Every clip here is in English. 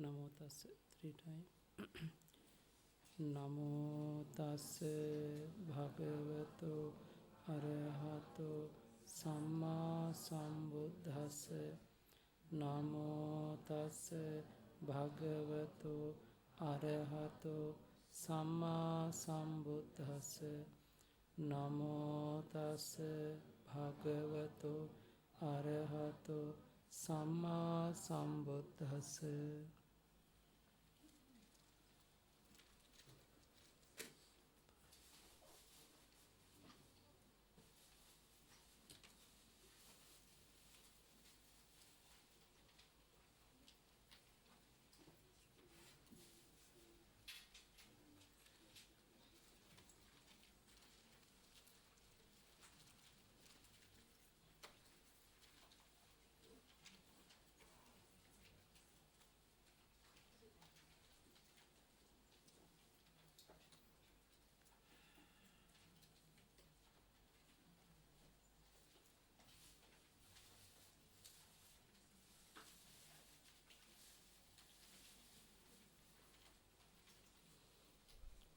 Namo tassa 3 times. Namo tassa bhagavato arahato samma sambuddhassa. Namo tassa bhagavato arahato samma sambuddhassa. Namo tassa bhagavato arahato samma sambuddhassa.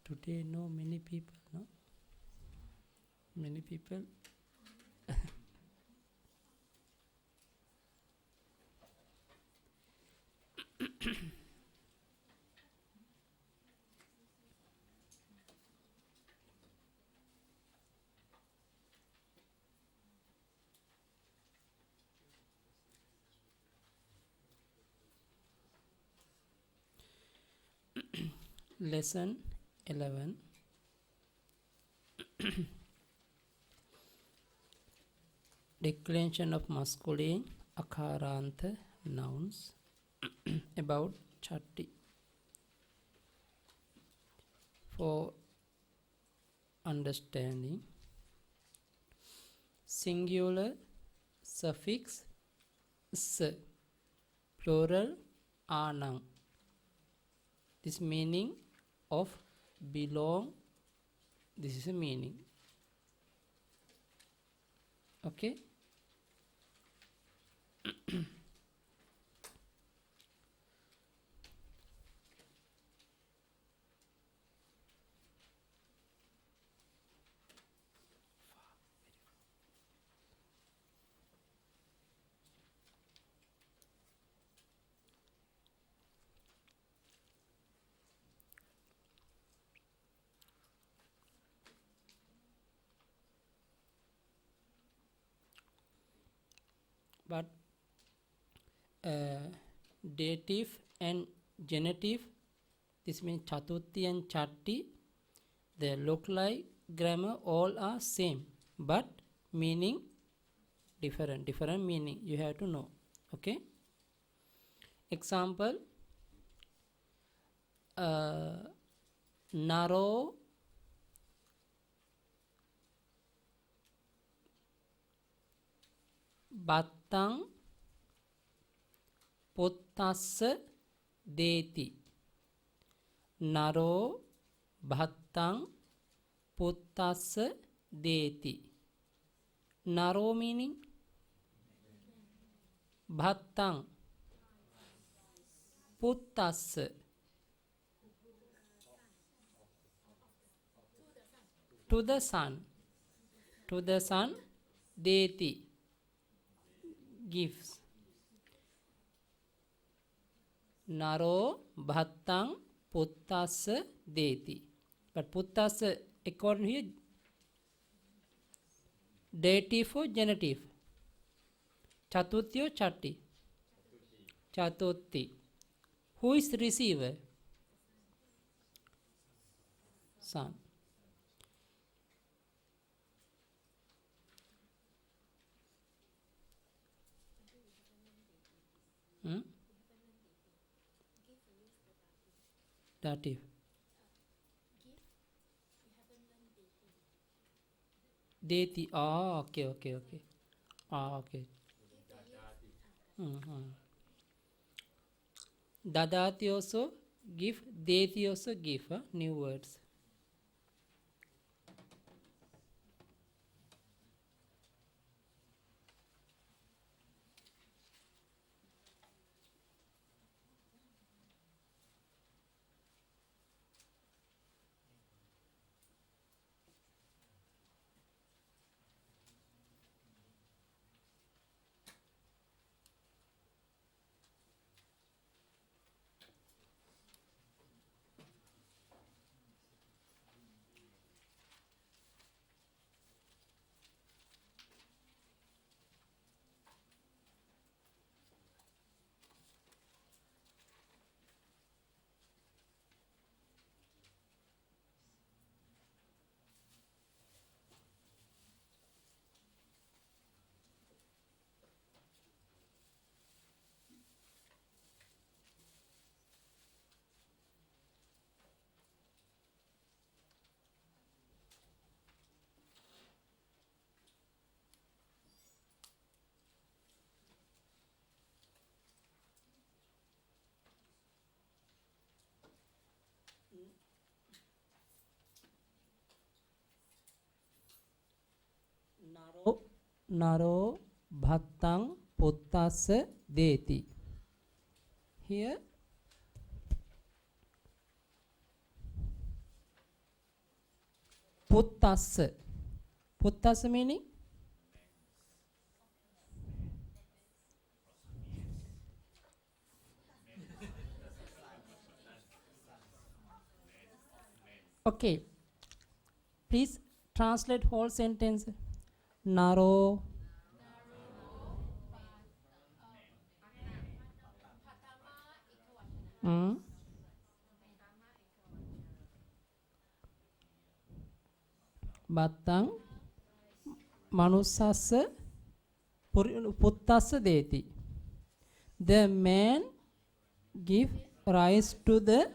Today no many people, no? Many people. Lesson 11. Declension of masculine akaranta nouns. About chatti. For understanding, singular suffix s, plural anang. This meaning of belong. This is a meaning. Okay. But dative and genitive, this means chatuthi and chatti, they look like grammar, all are same, but meaning different meaning you have to know. Okay. Example, naro battang pottassa deti. Naro bhattang pottassa deti. Naro meaning bhattang, pottassa to the sun, deti gives. Naro bhattang pottassa deti. But pottassa according here, dative or genitive? Chatuthi or chatti? Chatuthi. Who is receiver? Sun. Dative. Deti. Ah, okay. Ah, okay. Dadati also give, deti also give. New words. naro bhattang puttassa deti. Here puttassa. Puttassa meaning okay. Please translate whole sentence. Naro battang manussassa puttassa deti. The man give rise to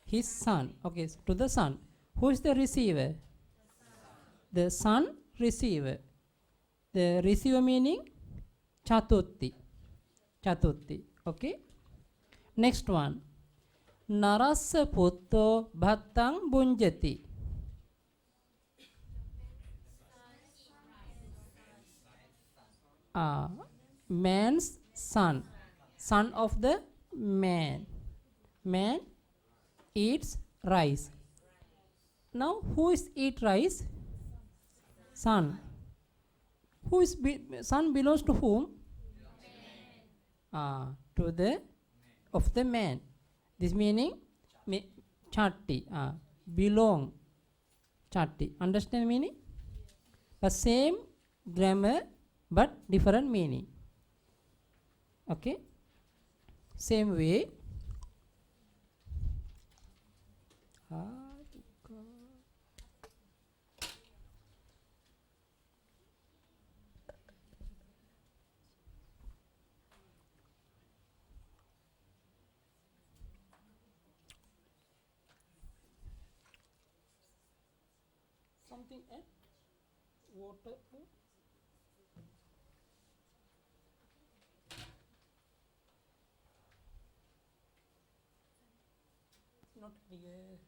his son. Okay, to the son. Who is the receiver? The son receiver. The receiver meaning chatutti. Chatutti. Okay. Next one. Narassa putto bhattang bunjati. Man's son. Son of the man. Man eats rice. Now who is eat rice? Son. Who is son belongs to whom? To the of the man. This meaning chatti. Belong. Chatti. Understand meaning? The same grammar but different meaning. Okay. Same way. Something at water. Not clear.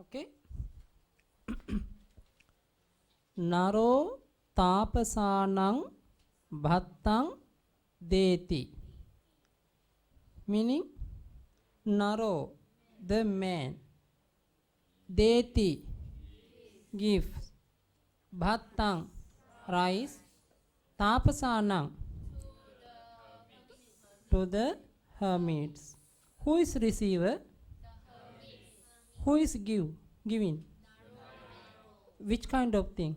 Okay. Naro tapasanang bhattang deti. Meaning naro, the man, deti, gives, bhattang, rice, tapasanang, to the hermits. Who is receiver? Who is giving? Which kind of thing?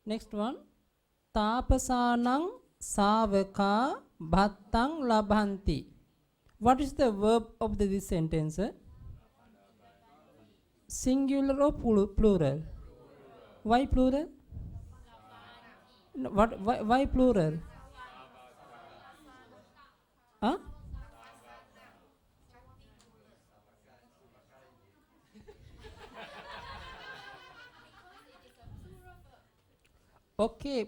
Next one. Tapasanang savaka bhattang labhanti. What is the verb of this sentence? Singular or plural? Why plural? Why plural? Okay,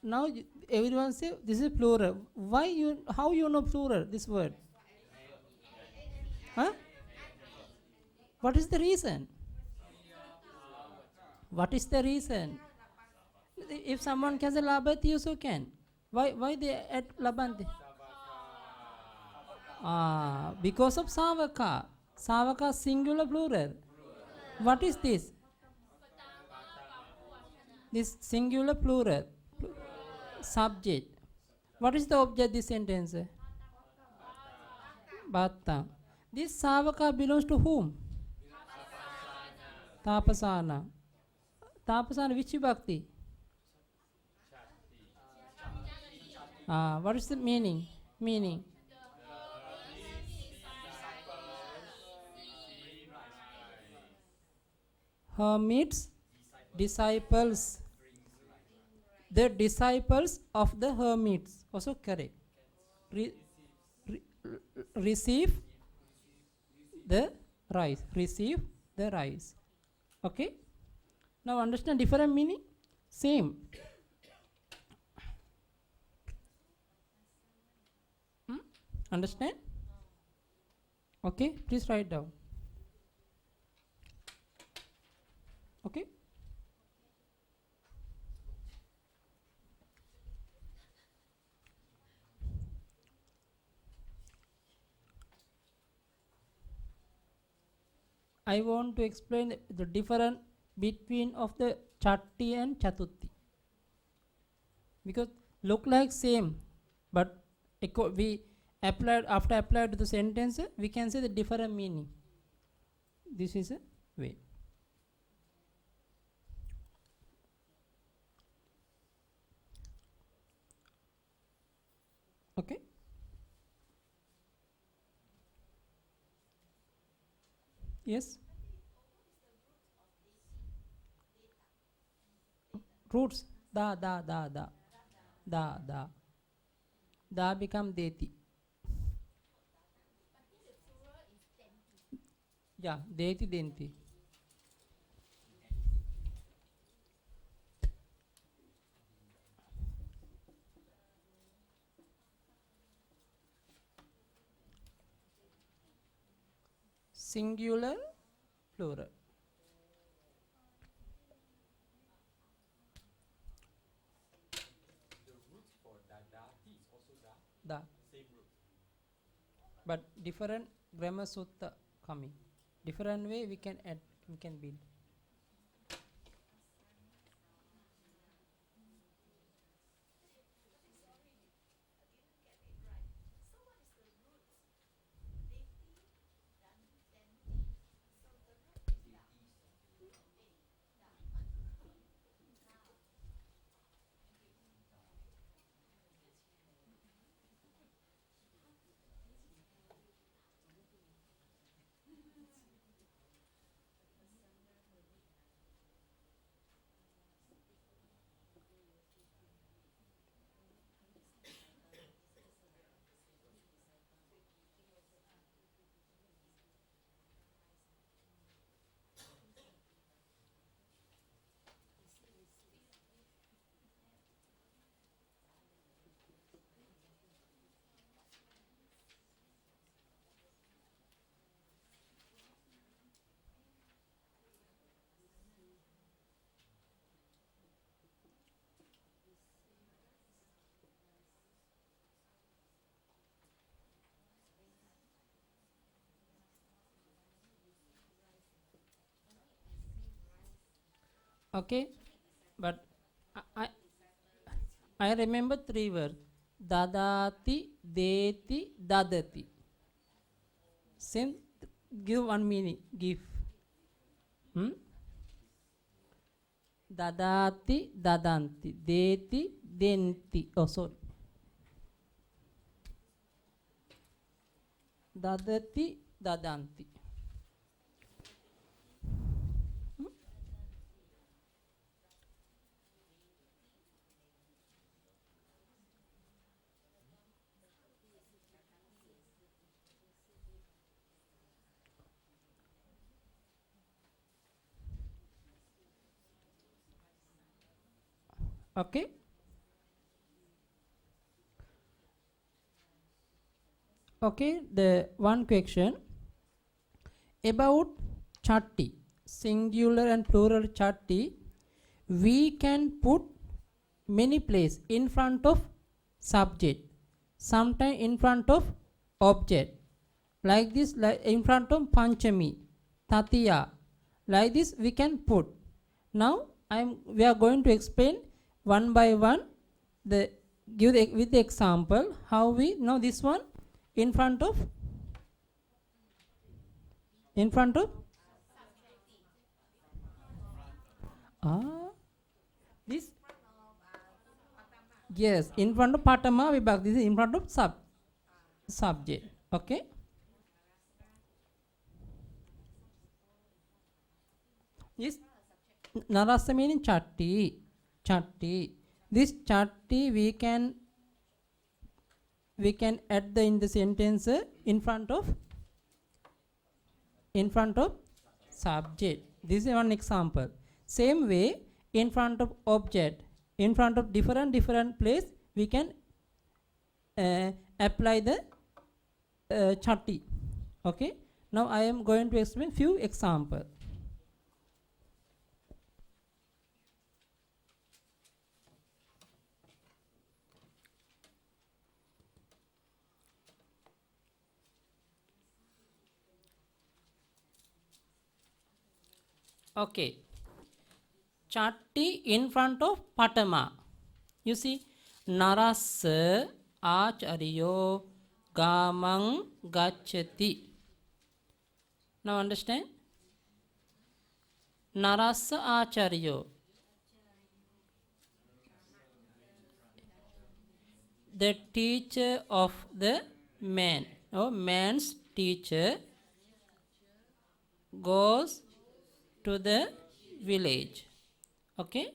now everyone say this is plural. Why how you know plural, this word? What is the reason? What is the reason? If someone has a labati, you also can. Why they add labanti? Because of savaka. Savaka singular plural. What is this? This singular plural. Subject. What is the object this sentence? Bhatta. This savaka belongs to whom? Tapasana. Tapasana which vibhakti? What is the meaning? Meaning. Hermits, disciples. The disciples of the hermits. Also correct. Receive the rice. Receive the rice. Okay. Now understand different meaning? Same. Understand? Okay. Please write down. Okay. I want to explain the difference between of the chatti and chatutti, because look like same, but we applied after applied to the sentence, we can say the different meaning. This is a way. Okay. Yes. Roots. Da become deti. Yeah, deti denti. Singular, plural. The root for dadati is also da. Da. Same root. But different grammar sutta coming. Different way we can add, we can build. Okay, but I remember three words: dadati, deti, dadati. Same. Give one meaning. Give. Dadati, dadanti, deti, denti. Oh, sorry. Dadati, dadanti. Okay. Okay, the one question about chatti, singular and plural chatti, we can put many places in front of subject, sometime in front of object. Like this, like in front of Panchami, Tatiya. Like this we can put. Now we are going to explain one by one with the example how we know this one in front of this, yes, in front of Patama Vibhakti. This is in front of subject. Okay. This Narasa meaning chatti. This chatti we can add in the sentence in front of subject. This is one example. Same way, in front of object, in front of different place, we can apply the chatti. Okay. Now I am going to explain few examples. Okay. Chatti in front of Patama. You see, Narasa Acharyo Gamang Gachati. Now understand? Narasa Acharyo. The teacher of the man, or man's teacher, goes to the village. Okay.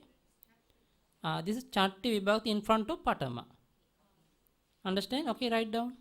This is Chatti Vibhakti in front of Patama. Understand? Okay, write down.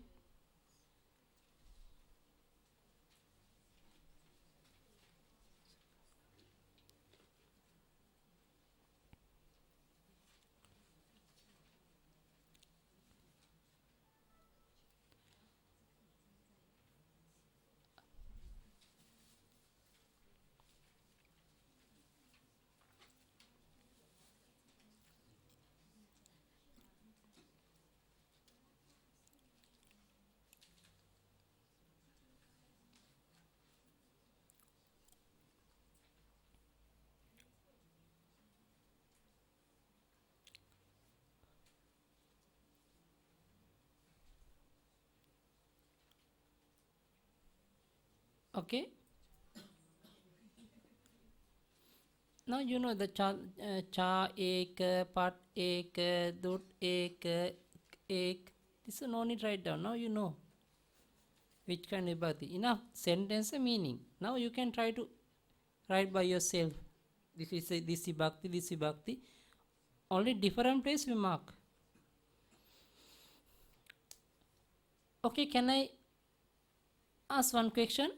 Okay. Now you know the cha ek, pat ek, dut ek, ek. This is no need write down. Now you know which kind of vibhakti. Enough sentence meaning. Now you can try to write by yourself. This is this vibhakti, this vibhakti. Only different place we mark. Okay, can I ask one question?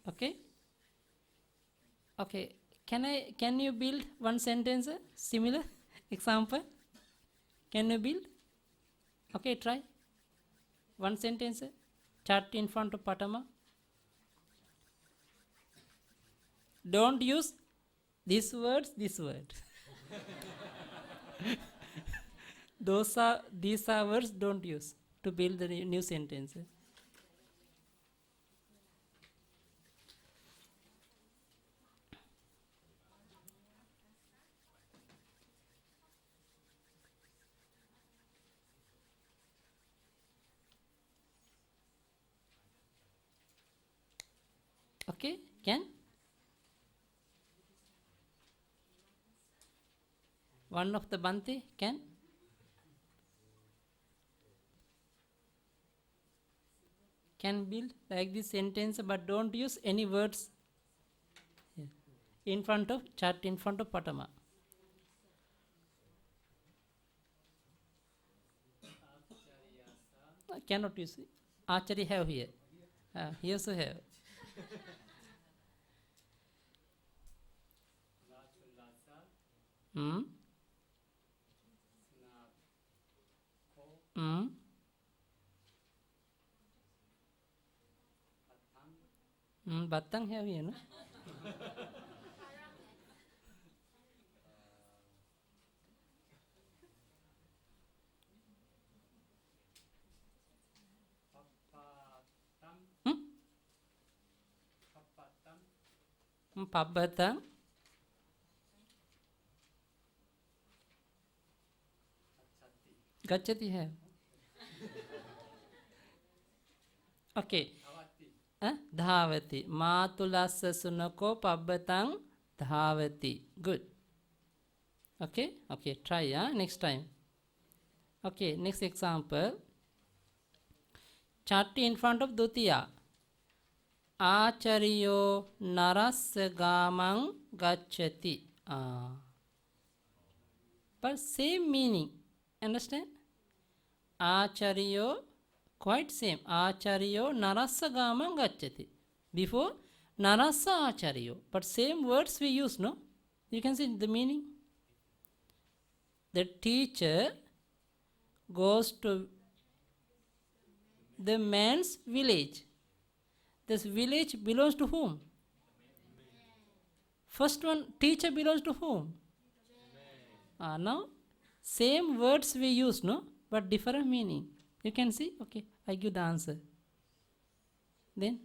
Okay. Okay. Can you build one sentence similar example? Can you build? Okay, try. One sentence. Chart in front of Patama. Don't use these words, this word. These are words don't use to build the new sentence. Okay, can? One of the Bhante can? Can build like this sentence, but don't use any words in front of chart in front of Patama. Cannot use. Achari have here. He also have. Batang have here, no? Pabbatan. Gachati hai. Okay. Dhavati. Matulassa sunako pabbatan dhavati. Good. Okay. Okay. Try. Next time. Okay. Next example. Chatti in front of Dutiya. Acharyo narassa gamang gacchati. But same meaning. Understand? Acharyo, quite same. Acharyo narassa gamang gacchati. Before, narassa acharyo. But same words we use, no? You can see the meaning. The teacher goes to the man's village. This village belongs to whom? First one, teacher belongs to whom? Now, same words we use, no? But different meaning. You can see? Okay, I give the answer. Then?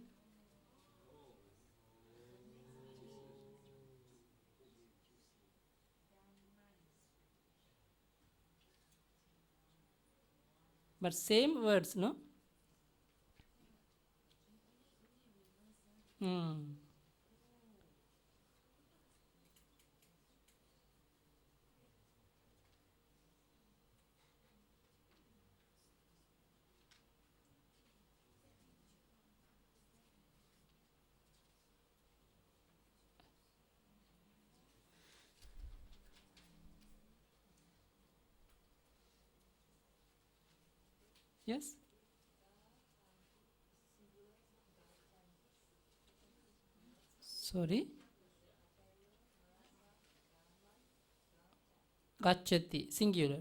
But same words, no? Yes? Sorry? Gacchati, singular.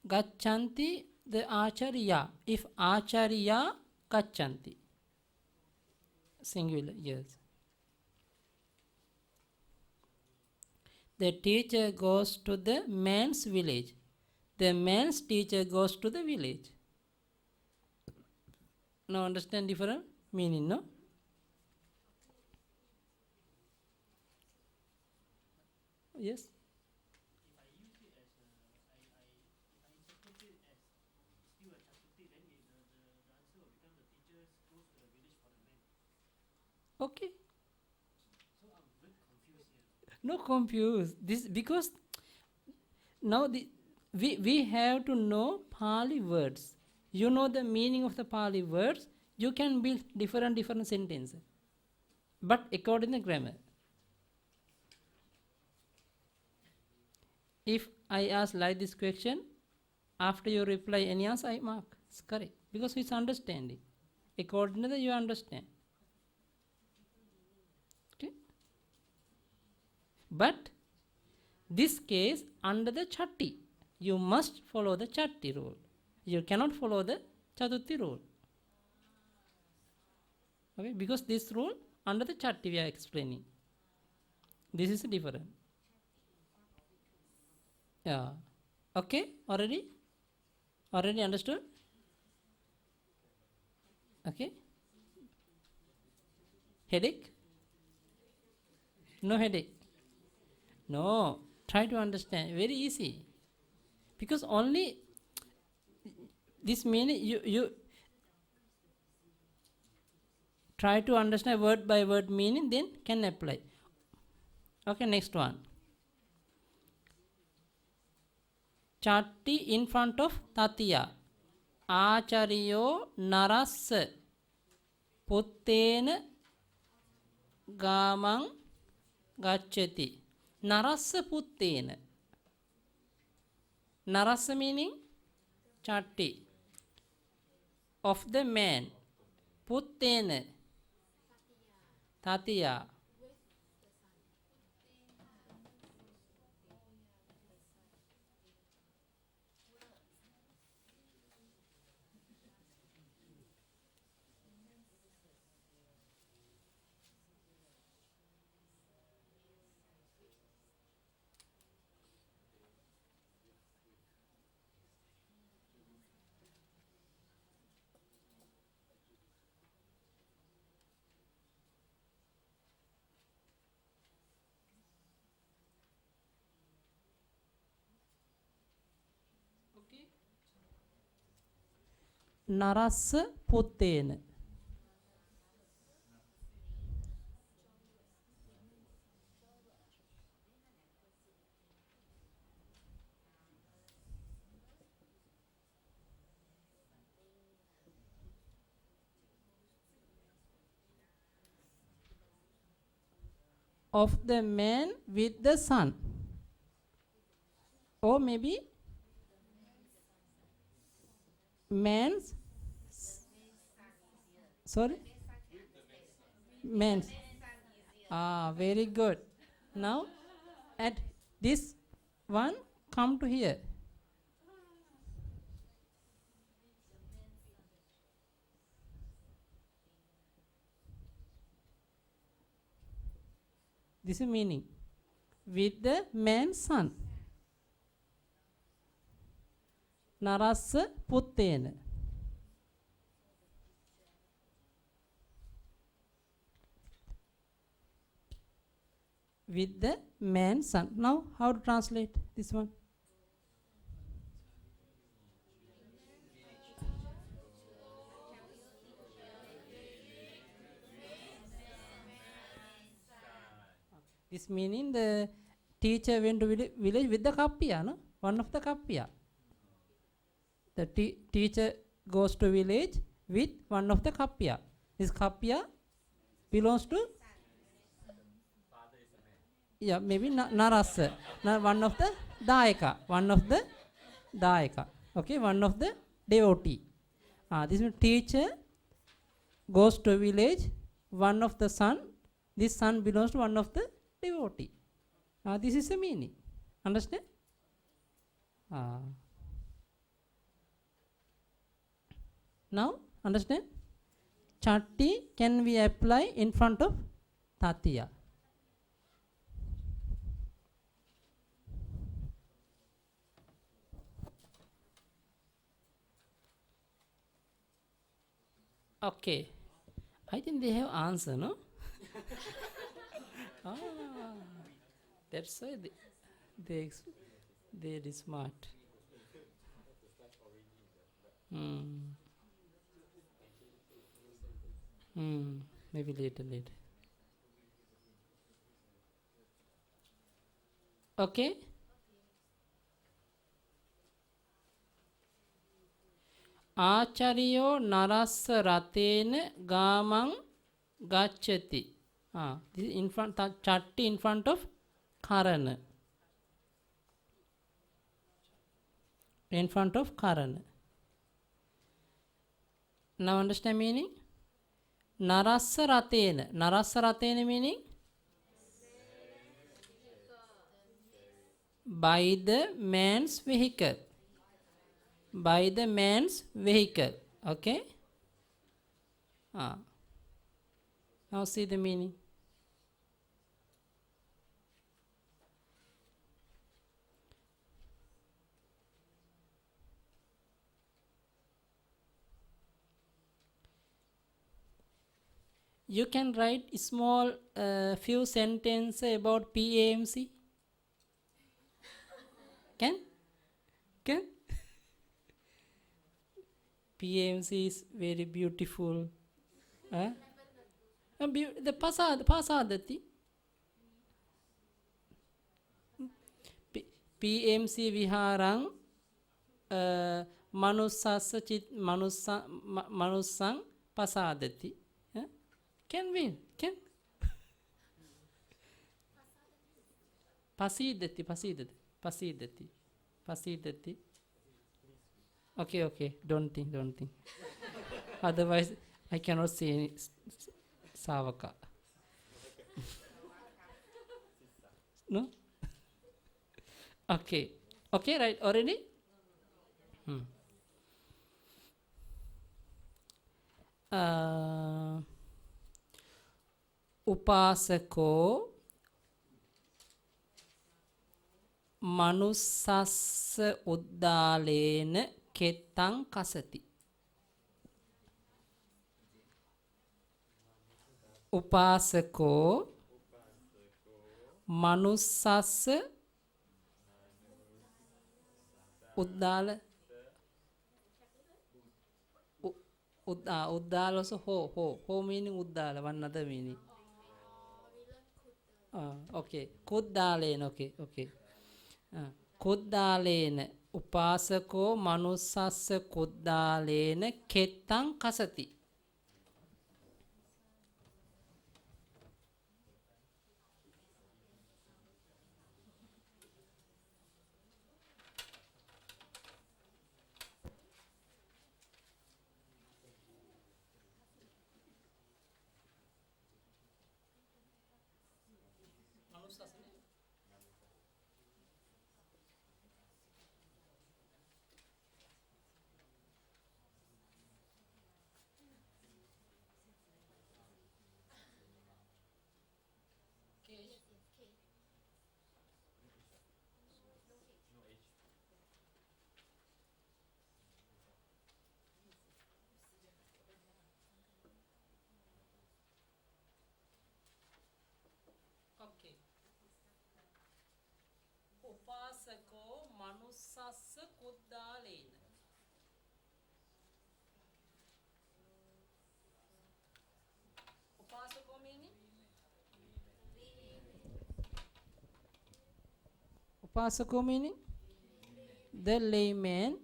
Gacchanti, the acharya. If acharya, gacchanti. Singular, yes. The teacher goes to the man's village. The man's teacher goes to the village. Now understand different meaning, no? Yes? Okay. No confuse. This because now we have to know Pali words. You know the meaning of the Pali words, you can build different sentences. But according to grammar. If I ask like this question, after you reply any answer, I mark. It's correct. Because it's understanding. According to that, you understand. Okay? But this case, under the Chatti, you must follow the Chatti rule. You cannot follow the Chaturthi rule. Okay? Because this rule, under the Chatti we are explaining. This is different. Yeah. Okay? Already? Already understood? Okay? Headache? No headache. No. Try to understand. Very easy. Because only this meaning you try to understand word by word meaning, then can apply. Okay, next one. Chatti in front of Tatiya. Acharyo narassa puttena gamang gacchati. Narassa puttena. Narassa meaning Chatti. Of the man. Puttena. Tatiya. නරස්ස පුත්තේන. Of the man with the son, or maybe man's, sorry, man's. Very good. Now at this one, come to here. This is meaning. With the man's son. Narassa puttena. With the man's son. Now, how to translate this one? This meaning the teacher went to village with the kappia, no? One of the kappia. The teacher goes to village with one of the kappia. This kappia belongs to, yeah, maybe Narasa. One of the Daika. One of the Daika. Okay, one of the devotee. This means teacher goes to village, one of the son. This son belongs to one of the devotee. This is the meaning. Understand? Now, understand? Chatti can we apply in front of Tatiya? Okay. I think they have answer, no? That's why they're smart. Maybe later. Okay? Acharyo narassa ratena gamang gacchati. This is in front, chatti in front of karana. In front of karana. Now understand meaning? Narassa ratena. Narassa ratena meaning? By the man's vehicle. By the man's vehicle. Okay? Now see the meaning. You can write small few sentences about PAMC. Can? PAMC is very beautiful. The pasadati. PMC viharang manussassa chit manussang pasadati. Can win? Can? Pasidati. Okay. Don't think. Otherwise, I cannot say any Savaka. No? Okay, right, already? Upasako manussassa uddalena kettang kasati. Upasako manussassa uddala Uddala also ho, ho. Ho meaning uddala, one other meaning. Okay. Kuddalena, okay, okay. Kuddalena. Upasako manussassa kuddalena kettang kasati. Okay. Upasako manussassa kuddalena. Upasako meaning? Upasako meaning? The layman.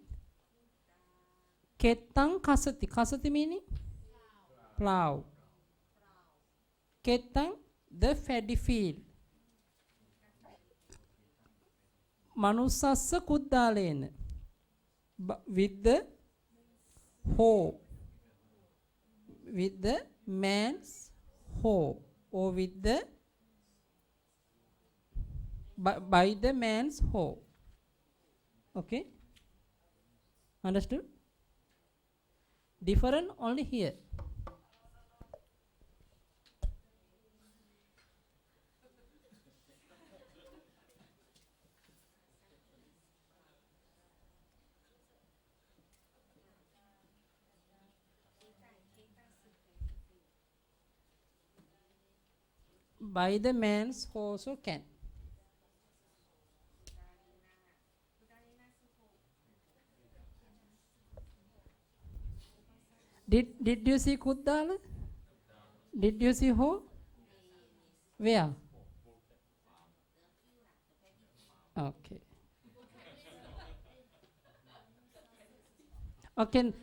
Kettang kasati. Kasati meaning? Plow. Kettang, the paddy field. Manussassa kuddalena. With the hoe. With the man's hoe. Or with the by the man's hoe. Okay? Understood? Different only here. By the man's hoe also can. Did you see kuddala? Did you see hoe? Where? Okay. Okay,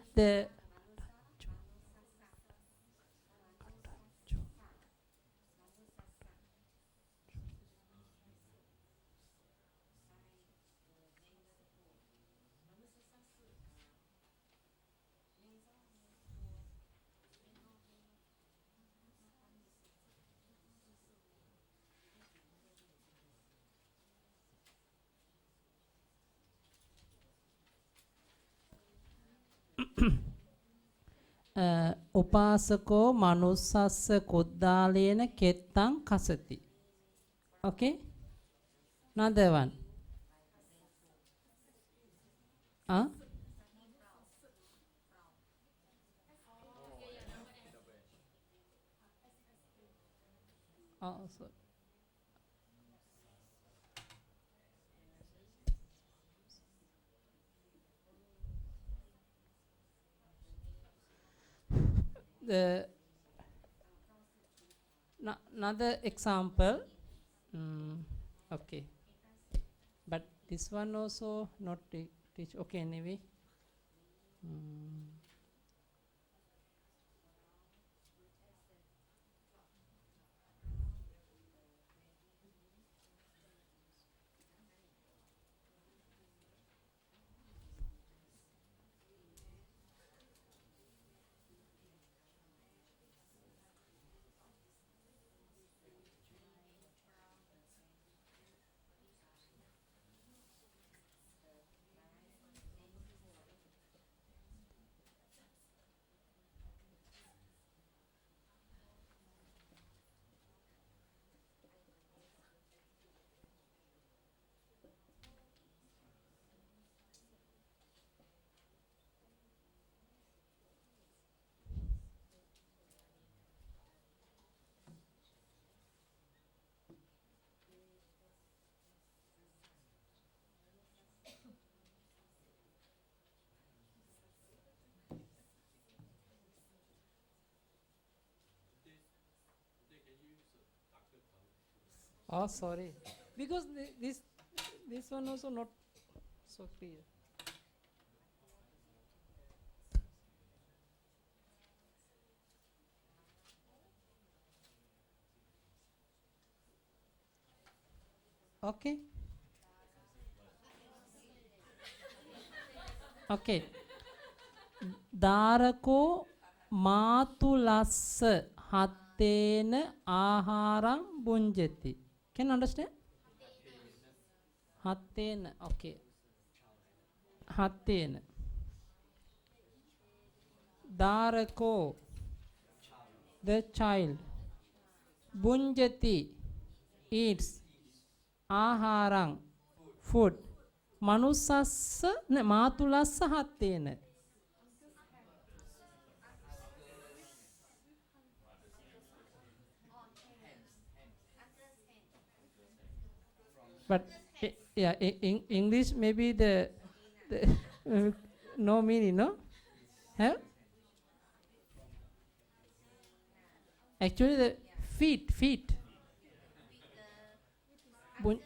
upasako manussassa kuddalena kettang kasati. Okay? Another one. Huh? So the another example. Okay, but this one also not teach. Okay, anyway. Oh, sorry. Because this one also not so clear. Okay. Okay. Darako matulassa hattena aharam bunjati. Can you understand? Hattena. Okay. Hattena. Darako, the child. Bunjati, eats. Aharang, food. Manusassa, matulassa hattena. But yeah, in English maybe the uh, no meaning, no? Have? Actually the feet. Bun-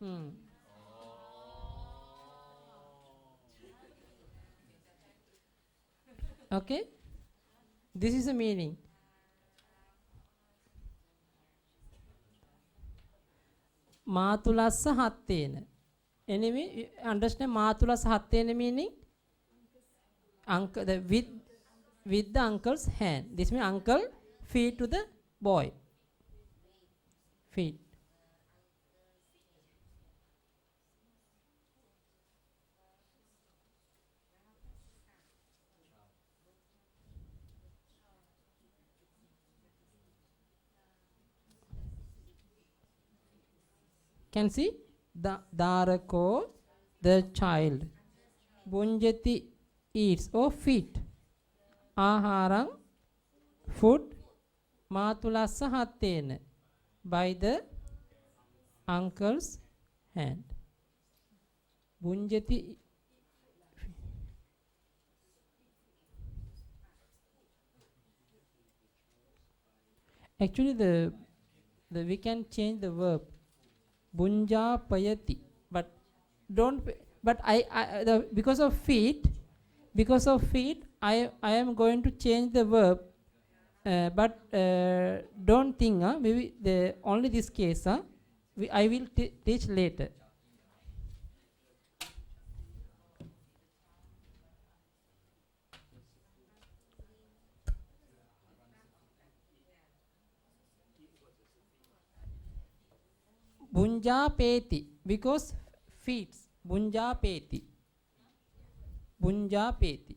hmm. Okay, this is the meaning. Matulassa hattena. Anyway, you understand matulassa hattena meaning? Uncle, the with the uncle's hand. This means uncle feed to the boy. Feed. Can see the darako, the child. Bunjati, eats or feed. Aharam, food. Matulassa hattena, by the uncle's hand. Bunjati. Actually, the we can change the verb. Bunja payati, but don't. But because of feet, I am going to change the verb. But don't think, maybe the only this case, I will teach later. Bunja peti, because feeds. Bunja peti. Bunja peti.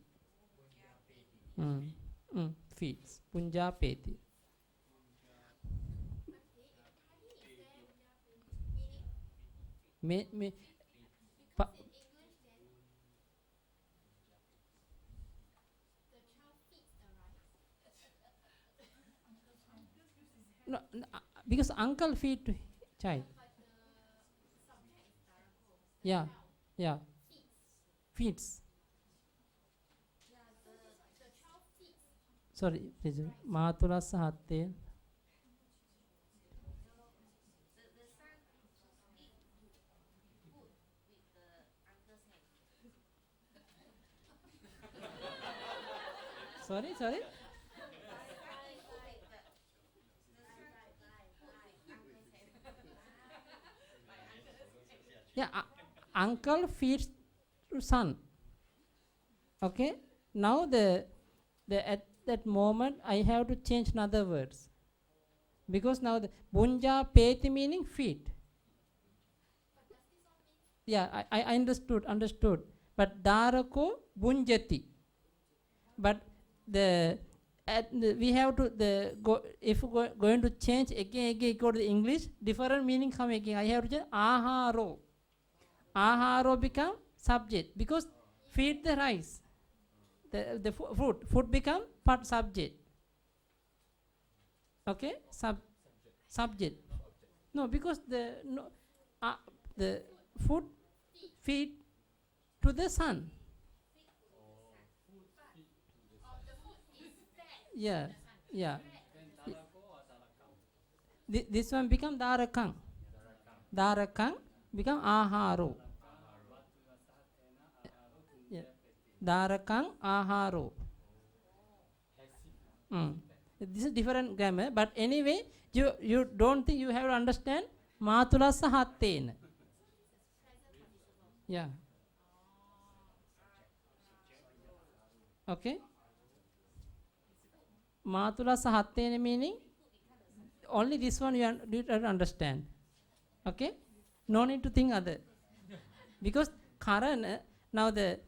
Feeds. Bunja peti. Me, pa, no, because uncle feed to child. Yeah, yeah. Feeds. Sorry, matulassa hatte. Sorry. Yeah, uncle feeds to son. Okay. Now the at that moment I have to change another words, because now the bunja peti meaning feed. Yeah, I understood. But darako bunjati. But we have to the go if going to change again go to the English, different meaning come again. I have to change aharo. Aharo become subject, because feed the rice. The food become part subject. Okay, subject. No, because the food feed to the son. Yeah. This one become darakang. Darakang become aharo. Yeah. Darakang aharo. This is different grammar, but anyway, you don't think you have to understand matulassa hattena. Yeah. Okay. Matulassa hattena meaning only this one you have to understand. Okay. No need to think other. Because Karan now the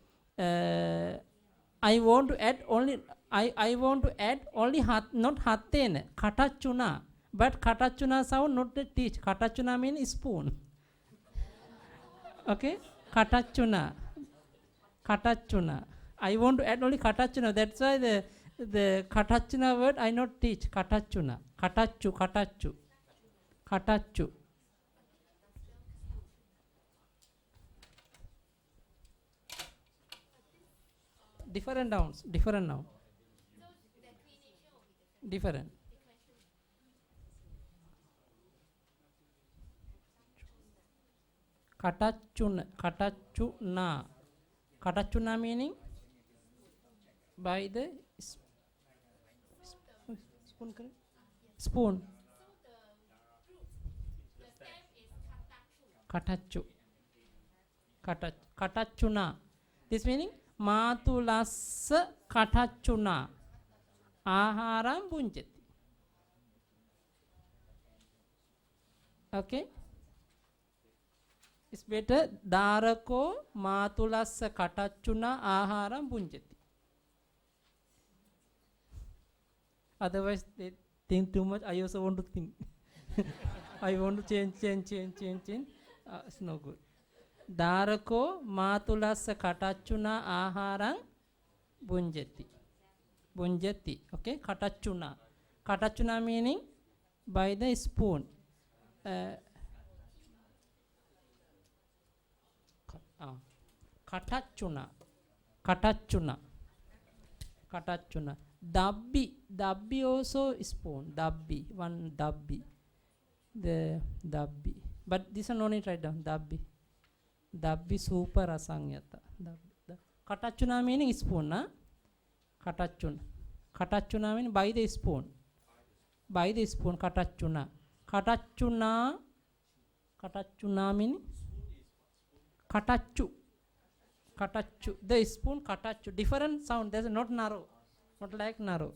I want to add only I want to add only not hattena katachuna, but katachuna sound not the teach. Katachuna means spoon. Okay, katachuna. I want to add only katachuna. That's why the katachuna word I not teach. Katachuna. Katachu. Different nouns. Different. Katachuna meaning by the spoon. Correct? Spoon. Katachuna. This meaning matulassa katachuna. Aharam punjati. Okay. It's better darako matulassa katachuna aharam punjati. Otherwise they think too much. I also want to think. I want to change. It's no good. Darako matulassa katachuna aharam punjati. Okay, katachuna meaning by the spoon. Katachuna. Dabbi also spoon. One dabbi. The dabbi. But this one no need write down. Dabbi super asanyata. Katachuna meaning spoon. Na? Katachuna meaning by the spoon. Katachuna. Katachuna meaning katachu. The spoon katachu. Different sound. There's not narrow. Not like narrow.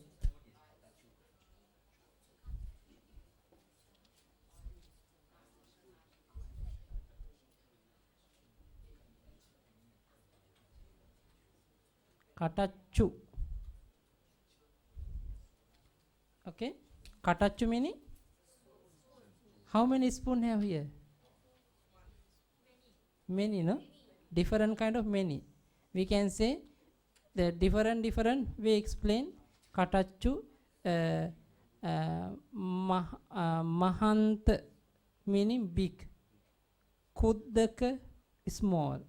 Katachu. Okay. Katachu meaning? How many spoon have here? Many, no? Different kind of many. We can say the different way explain. Katachu, mahant meaning big. Kuddaka small.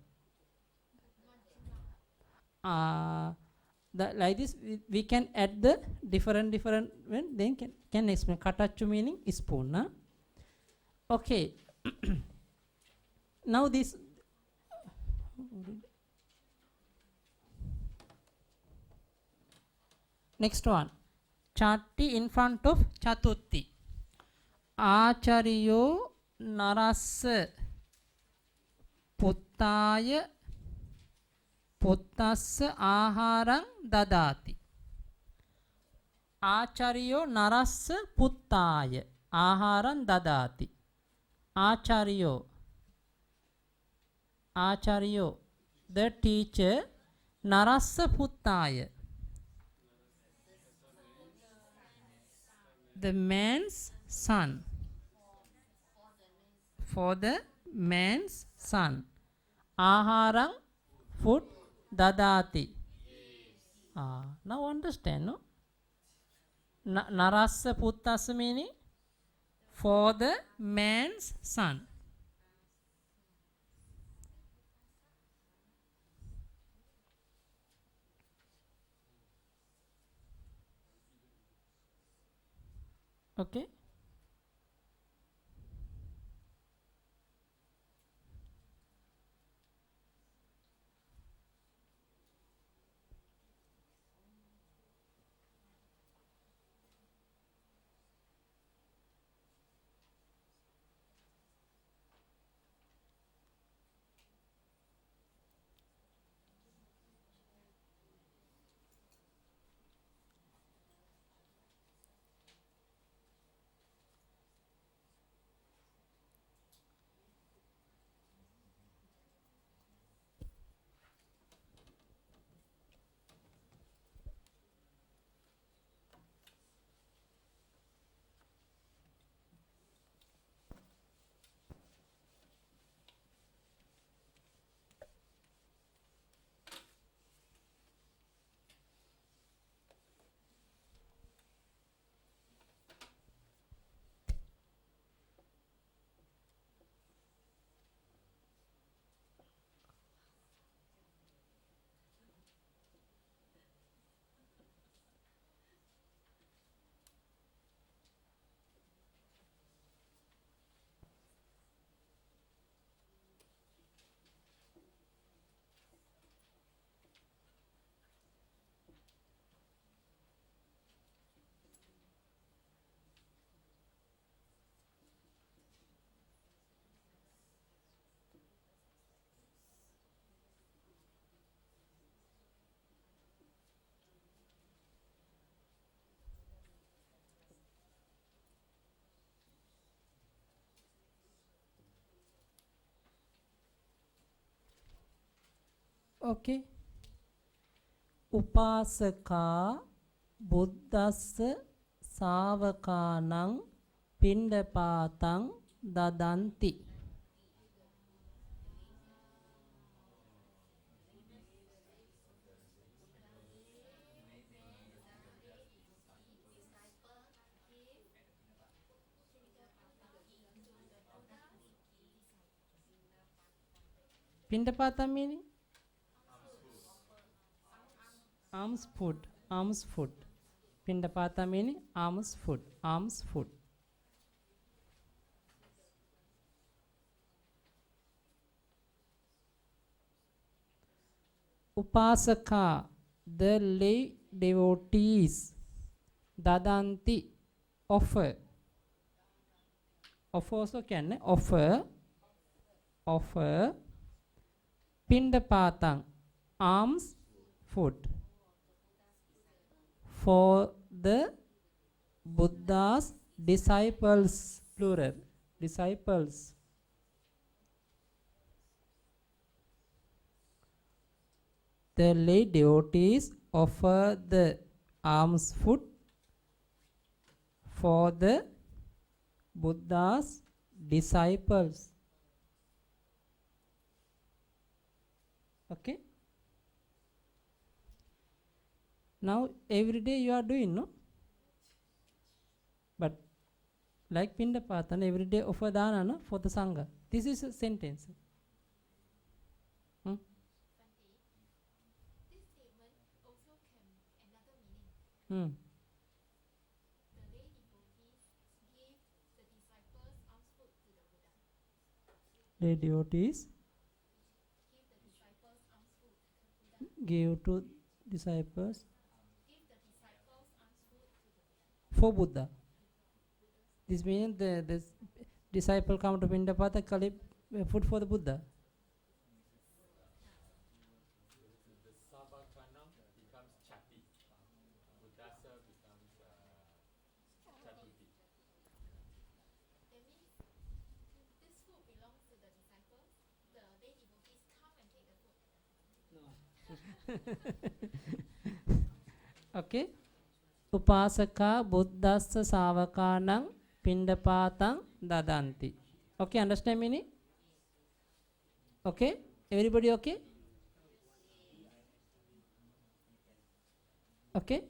Like this we can add the different when then can explain. Katachu meaning spoon. Huh? Okay. Now this next one. Chatti in front of Chatutti. Acharyo narassa puttaya puttassa aharang dadati. Acharyo narassa puttaya aharang dadati. Acharyo, the teacher, narassa puttaya, the man's son. For the man's son. Aharang, food, dadati. Now understand, no? Narassa puttassa meaning for the man's son. Okay. Okay. Upasaka buddhassa savakanang pindapatang dadanti. Pindapata meaning? Alms food. Alms food. Pindapata meaning alms food. Alms food. Upasaka, the lay devotees. Dadanti, offer. Offer also can offer. Offer. Pindapatang, alms food. For the Buddha's disciples, plural, disciples. The lay devotees offer the alms food for the Buddha's disciples. Okay. Now every day you are doing, no? But like Pindapatana, every day offer dana, no? For the Sangha. This is a sentence. Hmm? This statement also can another meaning. Hmm. The lay devotees give the disciples alms food to the Buddha. Lay devotees Give the disciples alms food to the Buddha. give to disciples Give the disciples alms food to the Buddha. for Buddha. This means the disciple come to Pindapata, collect food for the Buddha. The Savakanam becomes Chati. Buddhasa becomes Chatuti. That means this food belongs to the disciples. The lay devotees come and take the food. Okay. Upasaka buddhassa savakanang pindapatang dadanti. Okay, understand meaning? Okay? Everybody okay? Okay?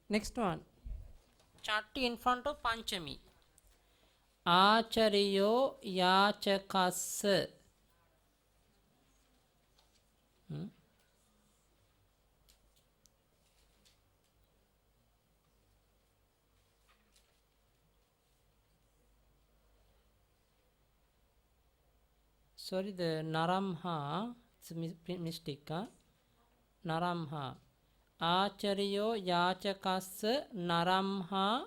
Next one. Chatti in front of Panchami. Acharyo yachakassa. Sorry, the naramha, it's a mistake. Naramha. Acharyo yachakassa naramha.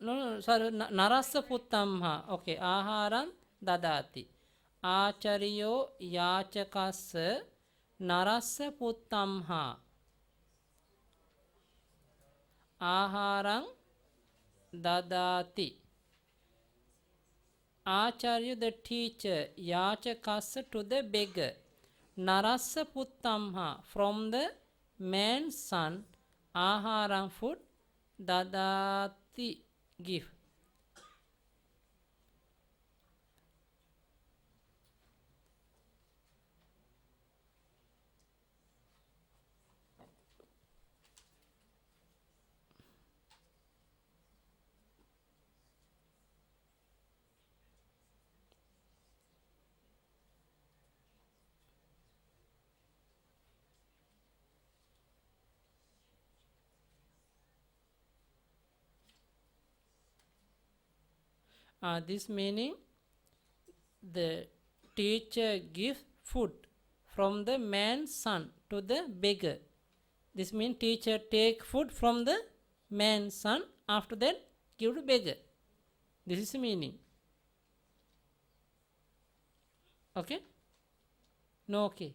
No, sorry, narassa puttamha. Okay, aharam dadati. Acharyo yachakassa narassa puttamha. Aharam dadati. Acharya, the teacher, yachakassa to the beggar. Narassa puttamha, from the man's son, aharam food, dadati, give. This meaning the teacher gives food from the man's son to the beggar. This means teacher take food from the man's son, after that give to beggar. This is the meaning. Okay? No, okay.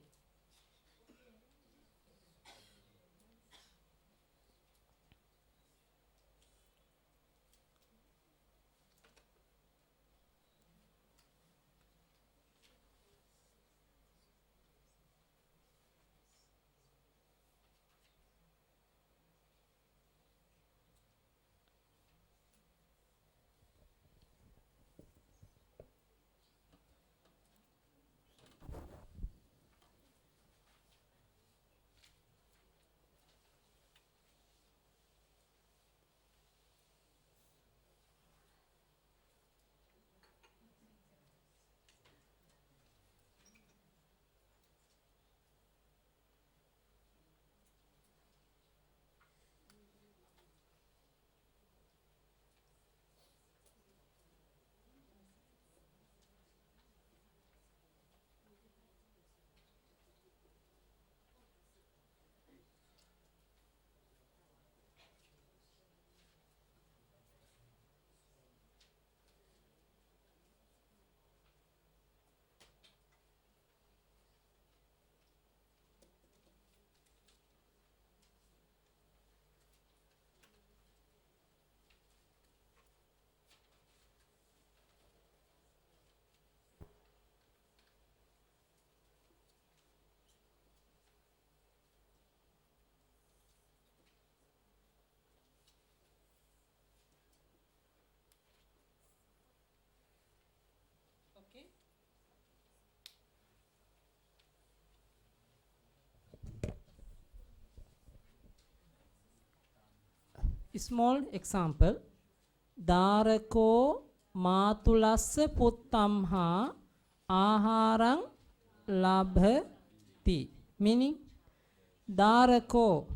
small example. Dharako matulassa puttamha aharang labhati. Meaning, Dharako,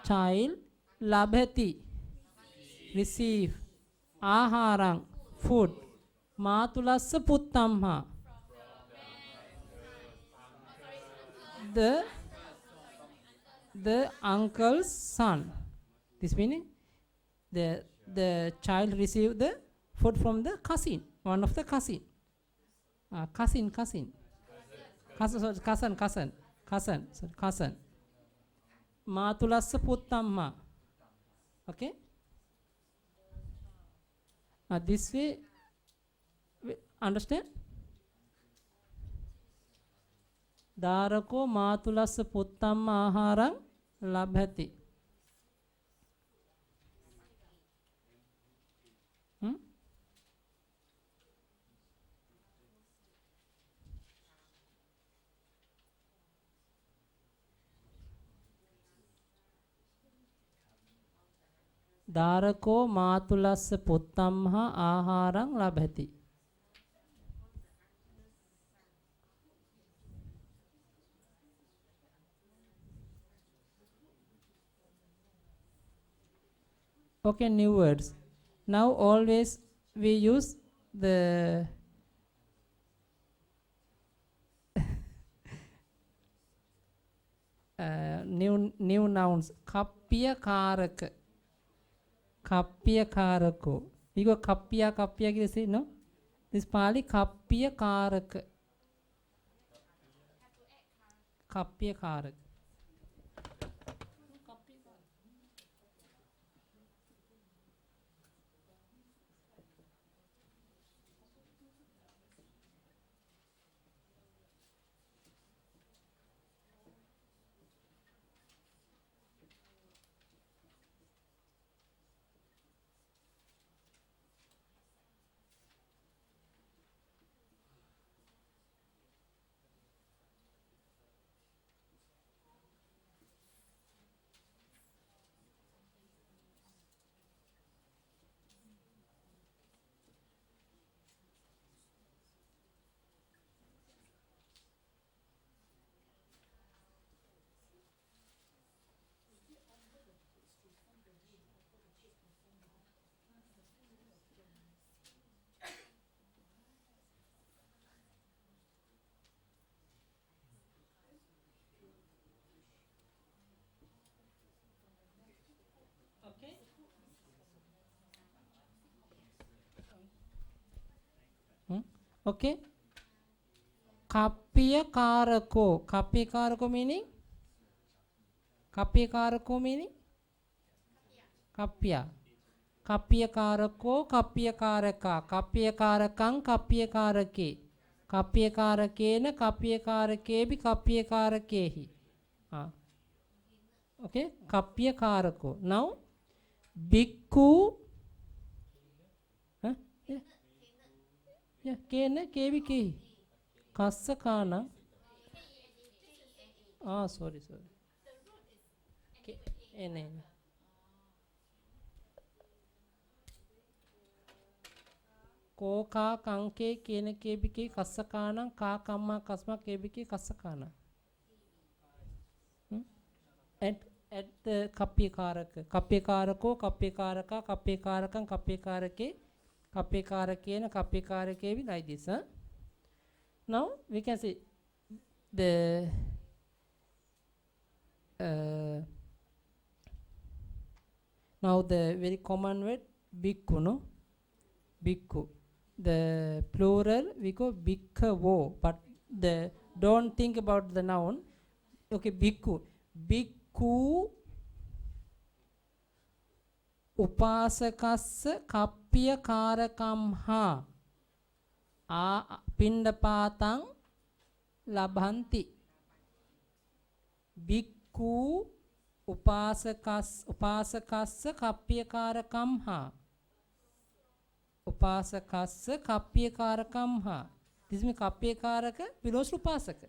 child, labhati, receive, aharang, food, matulassa puttamha, the uncle's son. This meaning the child received the food from the cousin, one of the cousin. Cousin. Matulassa puttamma. Okay. This way, understand? Dharako matulassa puttamma aharang labhati. Dharako matulassa puttamha aharang labhati. Okay, new words. Now always we use the new nouns. Kappiya karaka. Kappiya karako. We go kappiya you say no? This Pali kappiya karaka. Kappiya karaka. Okay. Okay. Kappiya karako. Kappiya karako meaning? Kappiya karako meaning? Kappiya. Kappiya karako, kappiya karaka. Kappiya karakang, kappiya karake. Kappiya karakena, kappiya karakebi, kappiya karakehi. Okay. Kappiya karako. Now, bhikkhu. Yeah, kena, kebi, kehi. Kassa kana. Sorry. Ena. Ko ka kanke kena kebi ke kassa kana ka kamma kasma kebi ke kassa kana. At the kappiya karaka. Kappiya karako, kappiya karaka, kappiya karakang, kappiya karake, kappiya karakena, kappiya karakebi, like this. Now we can see the now the very common word bhikkhu, no? Bhikkhu. The plural we go bhikkhavo, but the don't think about the noun. Okay, bhikkhu. Bhikkhu upasakassa kappiya karakamha pindapatang labhanti. Bhikkhu upasakassa kappiya karakamha. Upasakassa kappiya karakamha. This means kappiya karaka belongs to upasaka.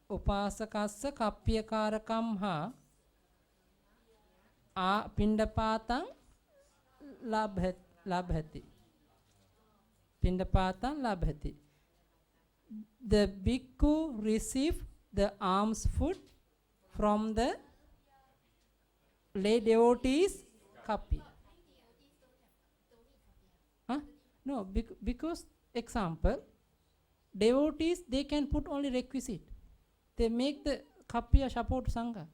Upasakassa kappiya karakamha pindapātaṃ labhati. Pindapātaṃ labhati. The bhikkhu receive the alms food from the lay devotees kapi. Huh? No, because example, devotees they can put only requisite. They make the kapiya support sangha.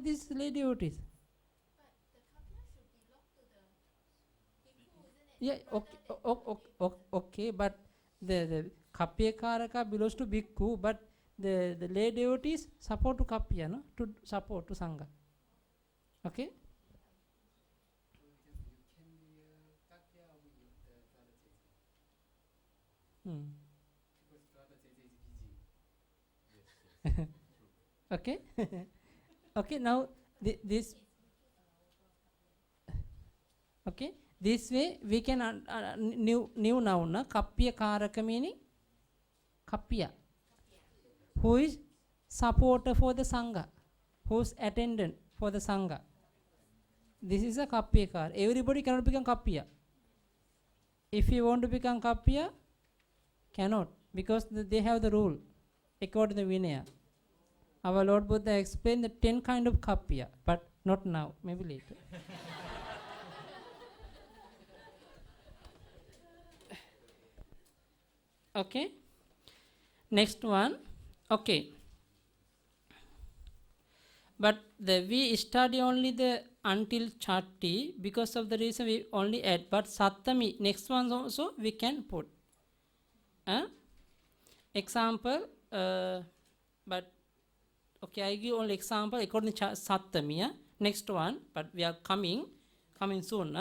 This is lay devotees. But the kapya should belong to the bhikkhu, isn't it? Yeah, okay, but the kapyakaraka belongs to bhikkhu, but the lay devotees support to kapya, no, to support to sangha. Okay. Okay. Okay. Now this. Okay. This way we can new noun na kapya karaka meaning kapya, who is supporter for the sangha, who's attendant for the sangha. This is a kapya kar. Everybody cannot become kapya. If you want to become kapya, cannot, because they have the rule according to the Vinaya. Our Lord Buddha explained the 10 kind of kapya, but not now, maybe later. Okay. Next one. Okay. But we study only the until chatti, because of the reason we only add. But sattami, next one also we can put. Example, but okay, I give only example according to sattami. Next one, but we are coming soon.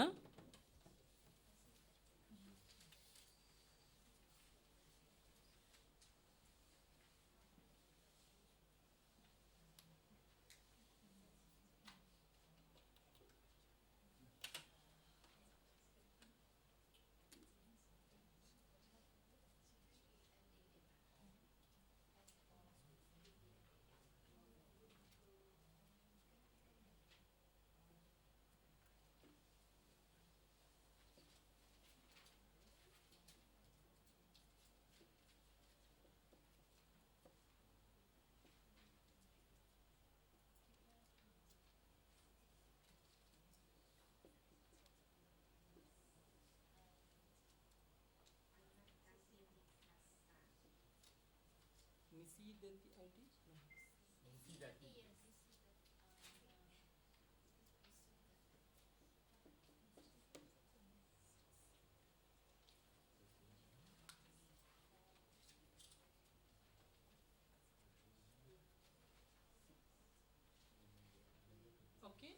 Okay.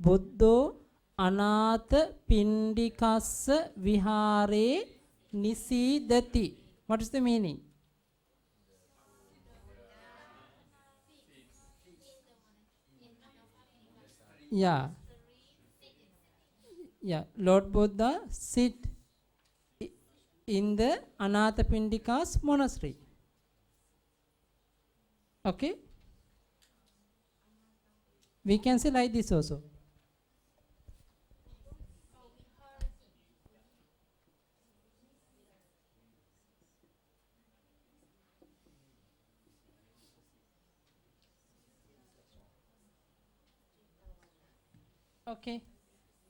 Buddho anatha pindikassa vihare nisidati. What is the meaning? Yeah. Yeah. Lord Buddha sit in the Anathapindika's monastery. Okay. We can say like this also. Okay.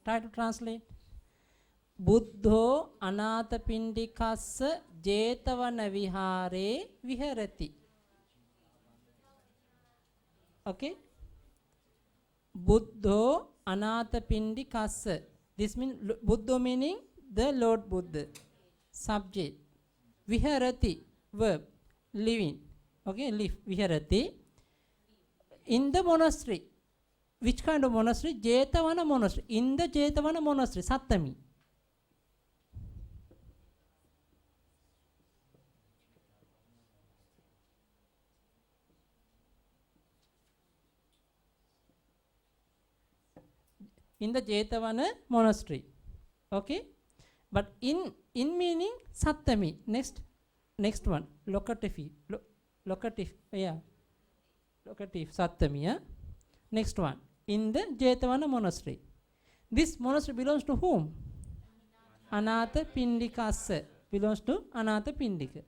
Try to translate. Buddho Anathapindikassa Jetavana Vihare Viharati. Okay. Buddho Anathapindikassa. This means Buddha meaning the Lord Buddha. Subject. Viharati, verb, living. Okay, live. Viharati. In the monastery. Which kind of monastery? Jetavana monastery. In the Jetavana monastery. Sattami. In the Jetavana monastery. Okay. But in meaning Sattami. Next. next one, locative, locative, yeah, locative, Sattamiya. Next one, in the Jetavana monastery. This monastery belongs to whom? Anatha Pindikassa. Belongs to Anatha Pindika.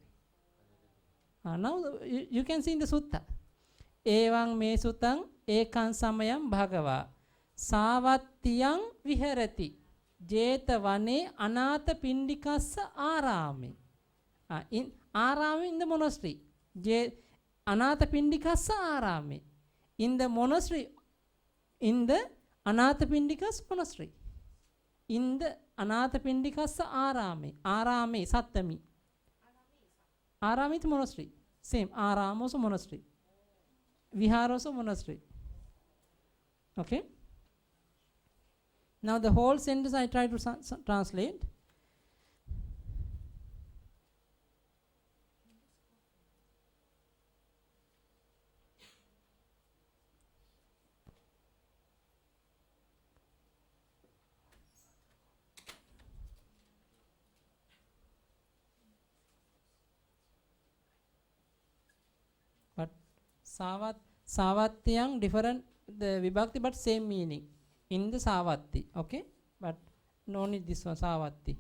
Now you can see in the sutta. Evang me sutang ekan samayam bhagava. Savattiyang viharati. Jetavane Anatha Pindikassa arame. In arame in the monastery. Anatha Pindikassa arame. In the monastery, in the Anathapindika's monastery. In the Anathapindika's arame. Arame, Sattami. Arame is monastery. Same. Aram also monastery. Vihar also monastery. Okay. Now the whole sentence I try to translate. But Savattiyang different the vibhakti but same meaning in the Savatti. Okay, but no need this one Savatti.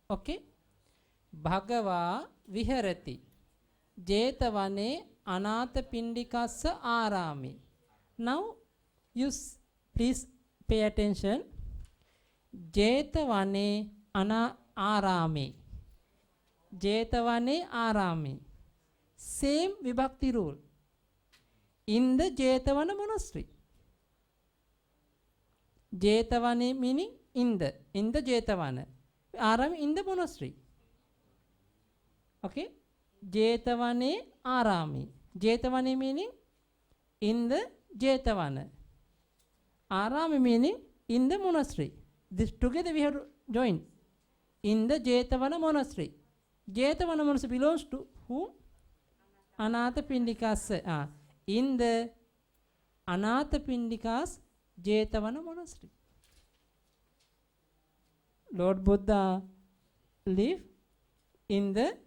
Okay. Bhagava viharati. Jetavane Anatha Pindikassa arame. Now you please pay attention. Jetavane arame. Jetavane arame. Same vibhakti rule. In the Jetavana monastery. Jetavane meaning in the Jetavana. Arame in the monastery. Okay. Jetavane arame. Jetavane meaning in the Jetavana. Arame meaning in the monastery. This together we have to join. In the Jetavana monastery. Jetavana monastery belongs to whom? Anatha Pindikassa. In the Anatha Pindika's Jetavana monastery. Lord Buddha lived in the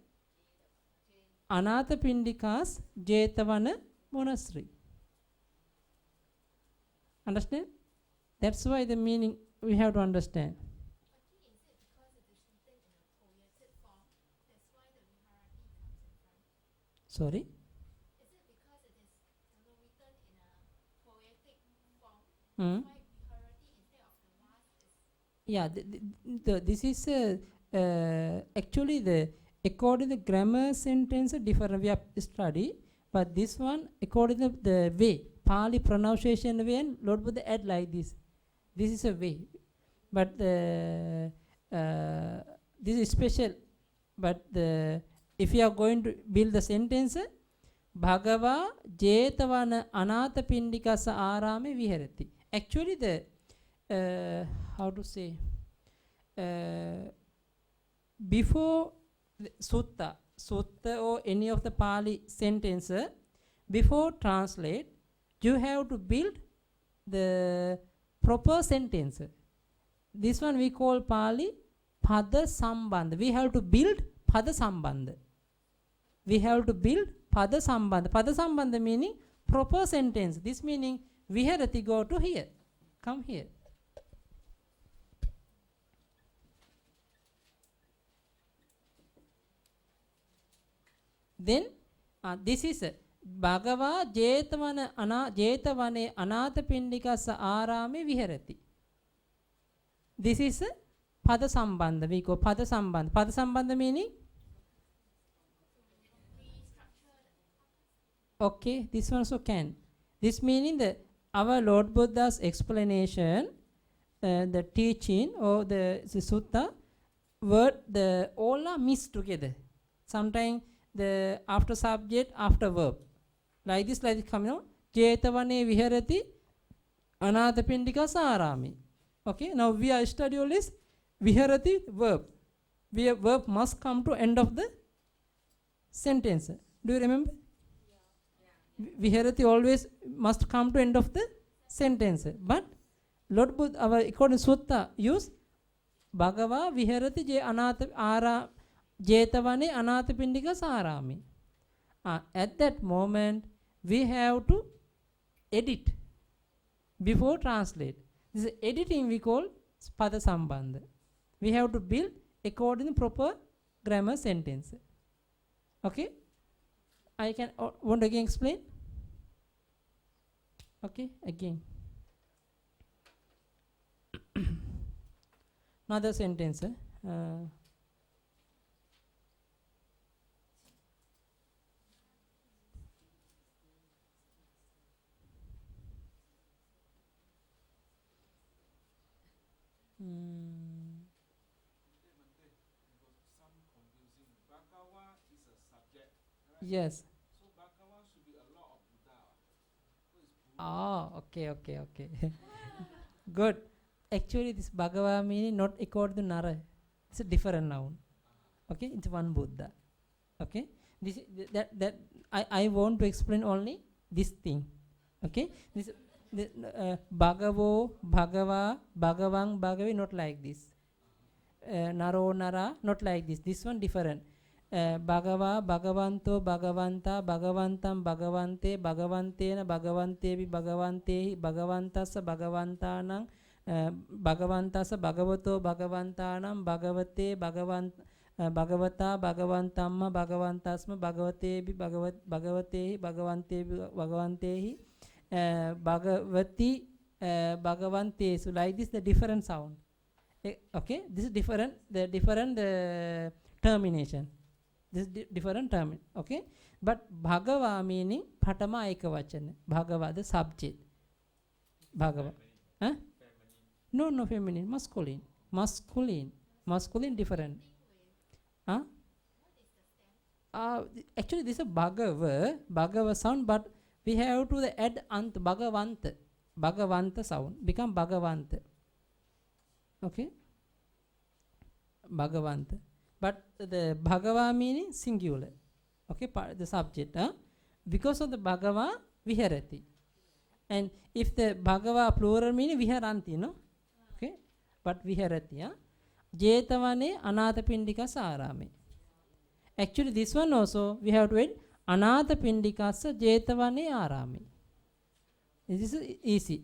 Anatha Pindika's Jetavana monastery. Understand? That's why the meaning we have to understand. Is it because it is written in a poetic form? That's why the Viharati comes in front. Sorry? Is it because it is written in a poetic form? Mm. That's why Viharati instead of the vas is. Yeah, this is actually the according to the grammar sentence different we have studied, but this one according to the way Pali pronunciation way and Lord Buddha add like this. This is a way, but this is special. But if you are going to build the sentence, Bhagava Jetavana Anatha Pindikassa arame viharati. Actually, the how to say before the sutta or any of the Pali sentence, before translate, you have to build the proper sentence. This one we call Pali Pada Sambandha. We have to build Pada Sambandha. We have to build Pada Sambandha. Pada Sambandha meaning proper sentence. This meaning Viharati go to here. Come here. Then this is Bhagava Jetavane Anatha Pindikassa arame viharati. This is Pada Sambandha. We call Pada Sambandha. Pada Sambandha meaning? Okay, this one also can. This meaning that our Lord Buddha's explanation, the teaching or the sutta, word, the all are mixed together. Sometimes the after subject, after verb. Like this coming out. Jetavane viharati anathapindika sarami. Okay, now we are study all this viharati verb. Verb must come to end of the sentence. Do you remember? Viharati always must come to end of the sentence. But Lord Buddha, our according Sutta, use Bhagava viharati je anatha ara jetavane anathapindika sarami. At that moment, we have to edit before translate. This editing we call pada sambandha. We have to build according to proper grammar sentence. Okay? I can want again explain? Okay, again. Another sentence. Yes. Oh, okay. Good. Actually, this Bhagava meaning not according to Nara. It's a different noun. Okay, it's one Buddha. Okay, this that I want to explain only this thing. Okay, this Bhagavo, Bhagava, Bhagavang, Bhagavi not like this. Naro, Nara not like this. This one different. Bhagava, Bhagavanto, Bhagavanta, Bhagavantam, Bhagavante, Bhagavantena, Bhagavantevi, Bhagavantehi, Bhagavantasa, Bhagavantanang, Bhagavantasa, Bhagavato, Bhagavantanam, Bhagavate, Bhagavata, Bhagavantamma, Bhagavantasma, Bhagavatebi, Bhagavatehi, Bhagavantebi, Bhagavantehi, Bhagavati, Bhagavante. So like this, the different sound. Okay, this is different. The different termination. This is different term. Okay, but Bhagava meaning Pratama Ekavachana. Bhagava the subject. Bhagava. Huh? No, feminine. Masculine different. Huh? Actually, this is Bhagava sound, but we have to add ant Bhagavanta sound. Become Bhagavanta. Okay? Bhagavanta. But the Bhagava meaning singular. Okay, the subject. Because of the Bhagava, viharati. And if the Bhagava plural meaning viharanti, no? Okay, but viharati. Jetavane anathapindika sarame. Actually, this one also we have to add anathapindikasa jetavane arame. This is easy.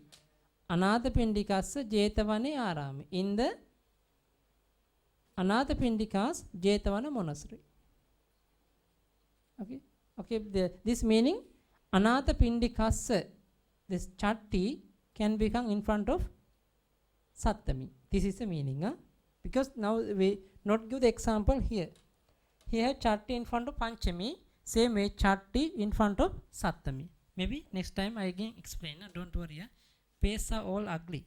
Anathapindikasa jetavane arame. In the Anathapindika's Jetavana monastery. Okay. This meaning Anathapindika's this chatti can become in front of Sattami. This is the meaning. Because now we not give the example here. Here chatti in front of Panchami. Same way chatti in front of Sattami. Maybe next time I can explain. Don't worry. Face are all ugly.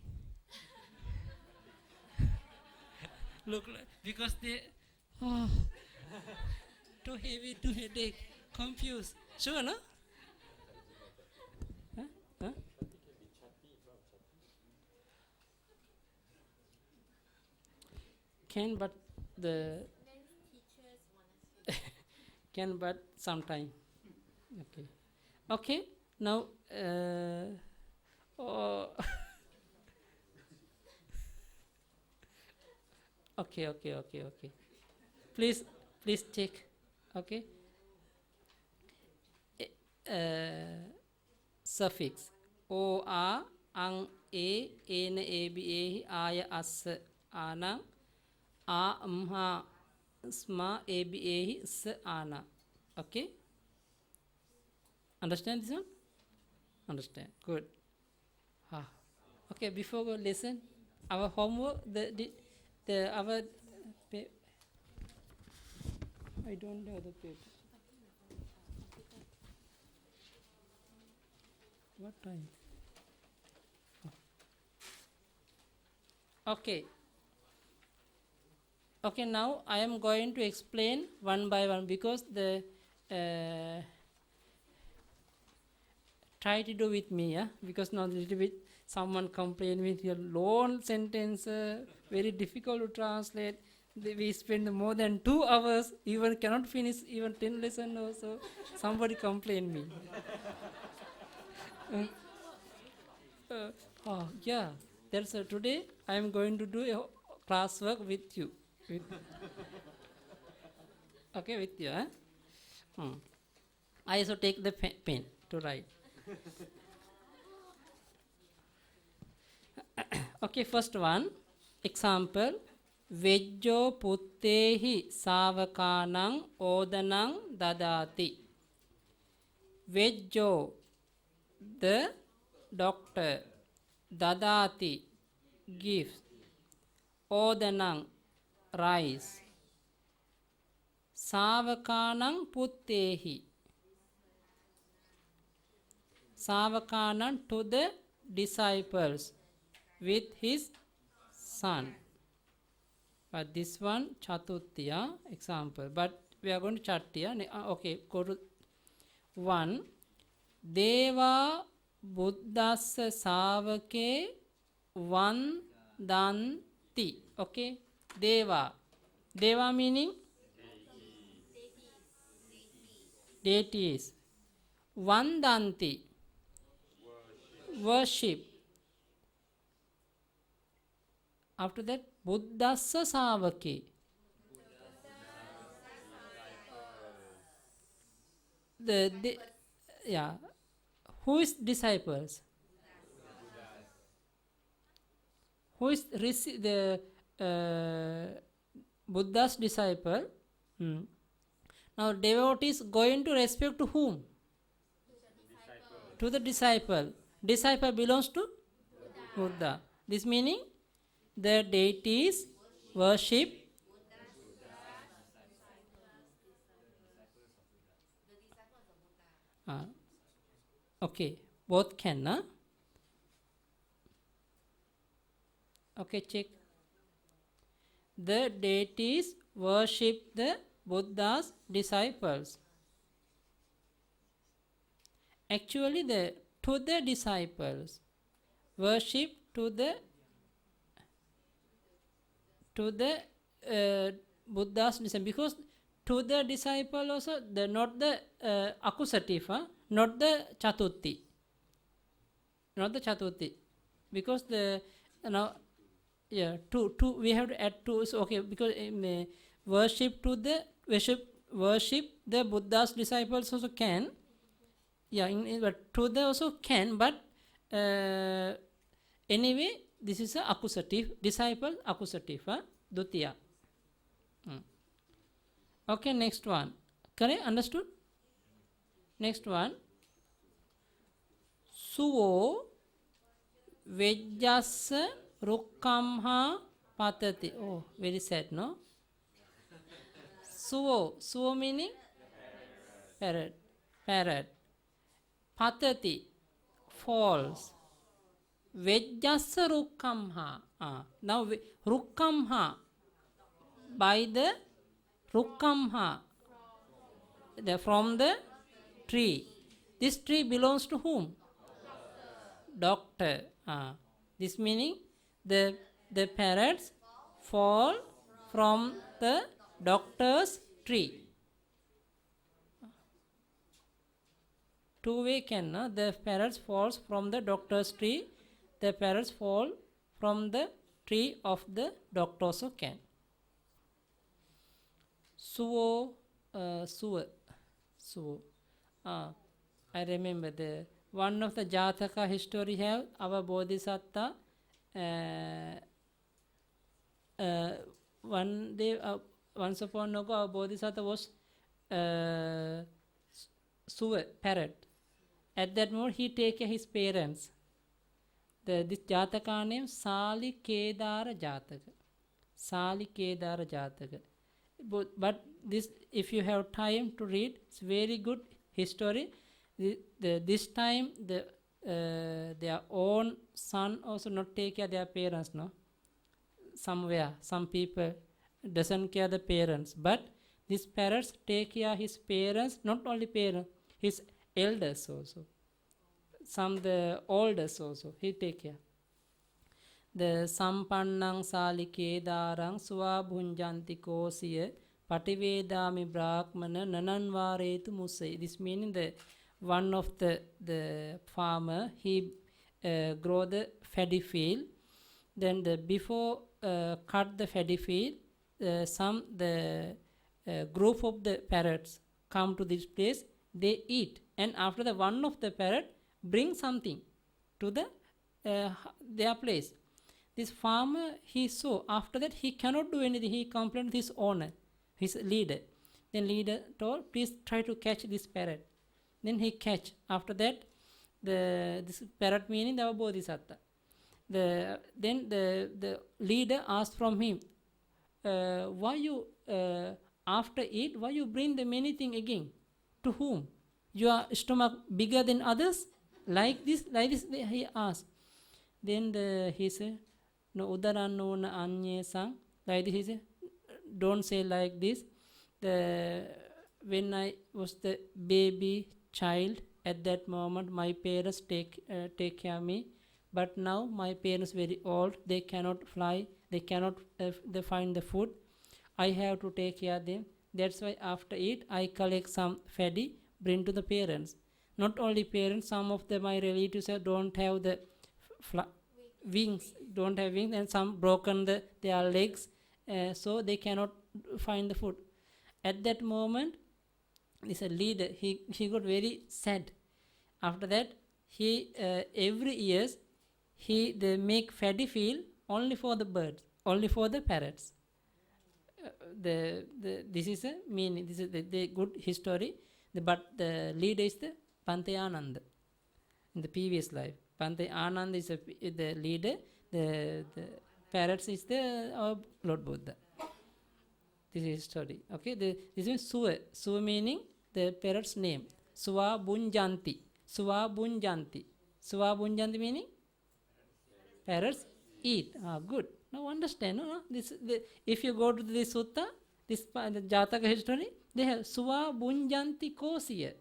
Look, because they too heavy, too headache, confused. Sure, no? Huh? Can but the can but sometime. Okay. Now. Okay. Please check. Okay. Suffix. O a ang e ena a b a aya as ana a mha sma a b a s ana. Okay. Understand this one? Understand. Good. Okay. Before we listen, our homework our I don't have the paper. What time? Okay. Okay, now I am going to explain one by one because the try to do with me, yeah, because now little bit someone complain with your long sentence, very difficult to translate. We spend more than 2 hours, even cannot finish even 10 lesson also. Somebody complain me. Yeah, that's today I am going to do a classwork with you. With, okay, with you, huh? I also take the pen to write. Okay, first one. Example. Vejjo puttehi savakanang odanang dadati. Vejjo, the doctor. Dadati, gives. Odanang, rice. Savakanang puttehi. Savakanang to the disciples with his son. But this one Chatuttiya example. But we are going to Chattiya. Okay, go to 1. Deva Buddhassa Savake Vandanti. Okay, Deva. Deva meaning deities. Vandanti, worship. After that, Buddhassa Savake. Yeah. Who is disciples? Who is the Buddha's disciple? Now, devotees going to respect to whom? To the disciple. Disciple belongs to Buddha. This meaning the deities worship okay, both can, na? Okay, check. The deities worship the Buddha's disciples. Actually, to the disciples, worship to the Buddha's disciple, because to the disciple also not the accusative, not the Chatutti, because the now two we have to add two. So okay, because worship to the worship the Buddha's disciples also can. Yeah, but to the also can, but anyway, this is a accusative, disciple accusative, Dutiya. Okay, next one. Correct? Understood? Next one. Suvo vejjassa rukkamha patati. Oh, very sad, no? Suvo meaning? Parrot. Patati, falls. Vejjassa rukkamha. Now, rukkamha, by the rukkamha, from the tree. This tree belongs to whom? Doctor. This meaning the parrots fall from the doctor's tree. Two-way can, the parrots falls from the doctor's tree. The parrots fall from the tree of the doctor also can. Suvo. I remember the one of the Jataka history have our Bodhisattva. One day, once upon a ago, our Bodhisattva was Suva, parrot. At that moment, he take his parents. This Jataka name Sali Kedara Jataka. But this, if you have time to read, it's very good history. This time their own son also not take care of their parents, no? Somewhere, some people doesn't care the parents, but these parrots take care his parents, not only parents, his elders also. Some the oldest also, he take care. The sampannang salike darang suva bhunjanti kosiya pativedami brahmana nananvaretu musai. This meaning the one of the farmer, he grow the paddy field. Then the before cut the paddy field, some the group of the parrots come to this place, they eat, and after the one of the parrot bring something to the their place. This farmer, he saw, after that he cannot do anything, he complained to his owner, his leader. Then leader told, please try to catch this parrot. Then he catch. After that, this parrot meaning the Bodhisattva. Then the leader asked from him, why you after eat, why you bring the many thing again? To whom? Your stomach bigger than others? Like this, he asked. Then he said, no udaranno na anye sang. Like this, he said, don't say like this. When I was the baby child, at that moment my parents take care of me. But now my parents very old, they cannot fly, they cannot they find the food. I have to take care of them. That's why after eat, I collect some fatty, bring to the parents. Not only parents, some of my relatives don't have the wings, don't have wings, and some broken their legs, so they cannot find the food. At that moment, this leader, he got very sad. After that, he every year they make fatty field only for the birds, only for the parrots. This is a meaning. This is the good history. But the leader is the Pante Ananda in the previous life. Pante Ananda is the leader. The parrots is our Lord Buddha. This is story. Okay. This is Suva. Suva meaning the parrot's name. Suva Bunjanti. Suva Bunjanti. Suva Bunjanti meaning parrots eat. Good. Now understand. No? If you go to this sutta, the Jataka history, they have Suva Bunjanti Kosiya.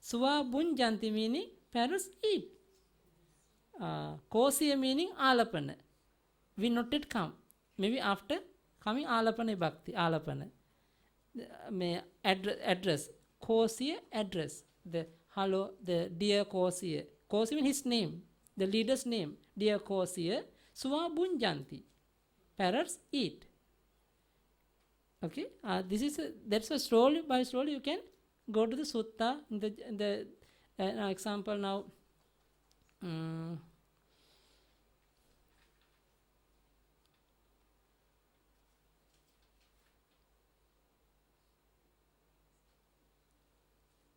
Suva Bunjanti meaning parrots eat. Kosiya meaning Alapana. We not yet come. Maybe after coming Alapana Bhakti. Alapana. Address. Kosiya address. Hello, the dear Kosiya. Kosiya means his name. The leader's name. Dear Kosiya. Suva Bunjanti. Parrots eat. Okay. That's a slowly by slowly you can go to the sutta. The example now.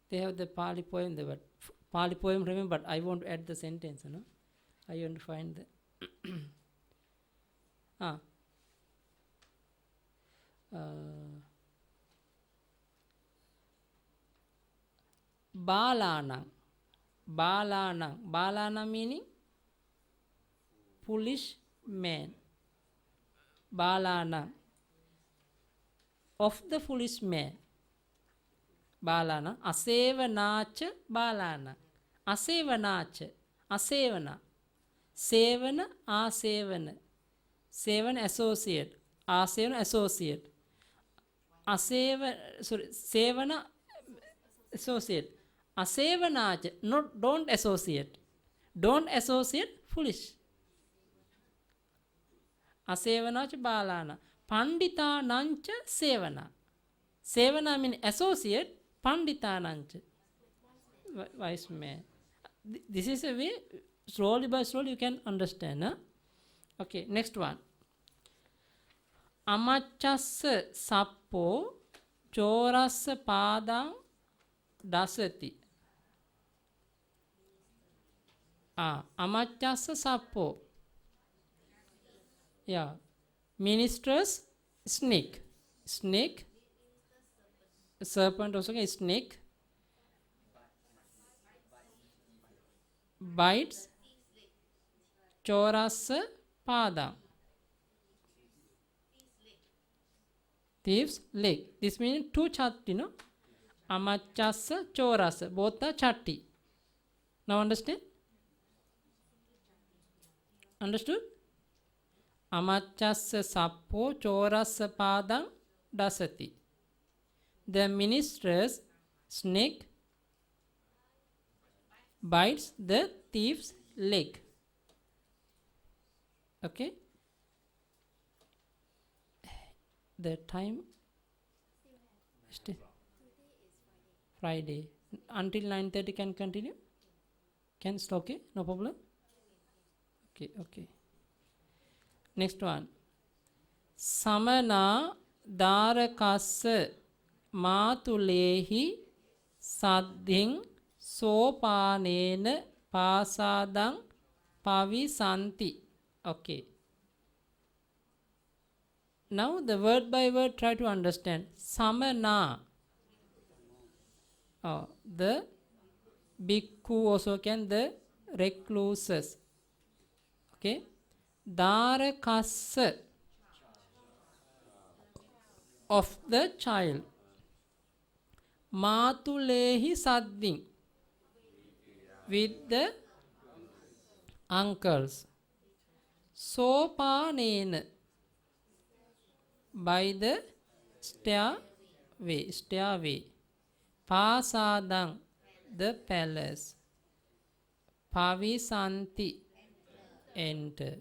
They have the Pali poem. Pali poem remember, but I want to add the sentence. No, I want to find the. Balanang. Balana meaning foolish man. Balana. Of the foolish man. Balana. Asevanacha balana. Asevanacha. Asevana. Sevana asevana. Seven associate. Asevana associate. Sevana associate. Asevanacha. Don't associate. Don't associate foolish. Asevanacha balana. Pandita nancha sevana. Sevana means associate. Pandita nancha. Wise man. This is a way, slowly by slowly you can understand. Huh? Okay, next one. Amachassa sappo chorassa padang dasati. Amachassa sappo. Yeah. Ministers, snake. Snake. Serpent also, snake. Bites. Chorassa padang. thief's leg. This means two chatti, no? Amachassa chorasa. Both are chatti. Now understand? Understood? Amachassa sappo chorasa padang dasati. The minister's snake bites the thief's leg. Okay? The time still Friday. Until 9:30 can continue? Can it's okay? No problem? Okay, okay. Next one. Samana darakassa matulehi saddhin sopanena pasadang pavisanti. Okay. Now the word by word try to understand. Samana. The bhikkhu also can, the recluses. Okay. Darakassa of the child. Matulehi saddhin with the uncles. Sopanena by the stairway. Pasadang the palace. Pavisanti enter.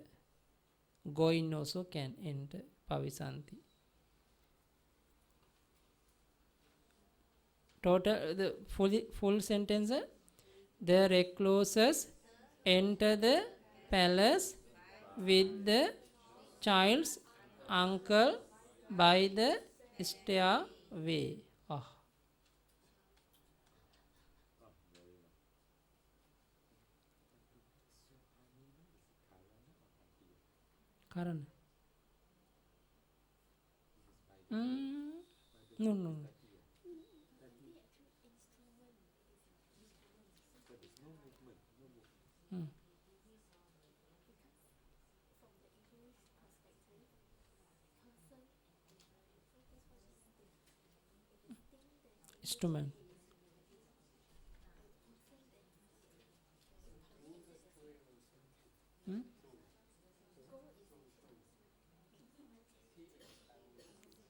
Going also can enter. Pavisanti. Total the full sentence. The recluses enter the palace with the child's uncle by the stairway. Oh. Karan. No, no. Instrument.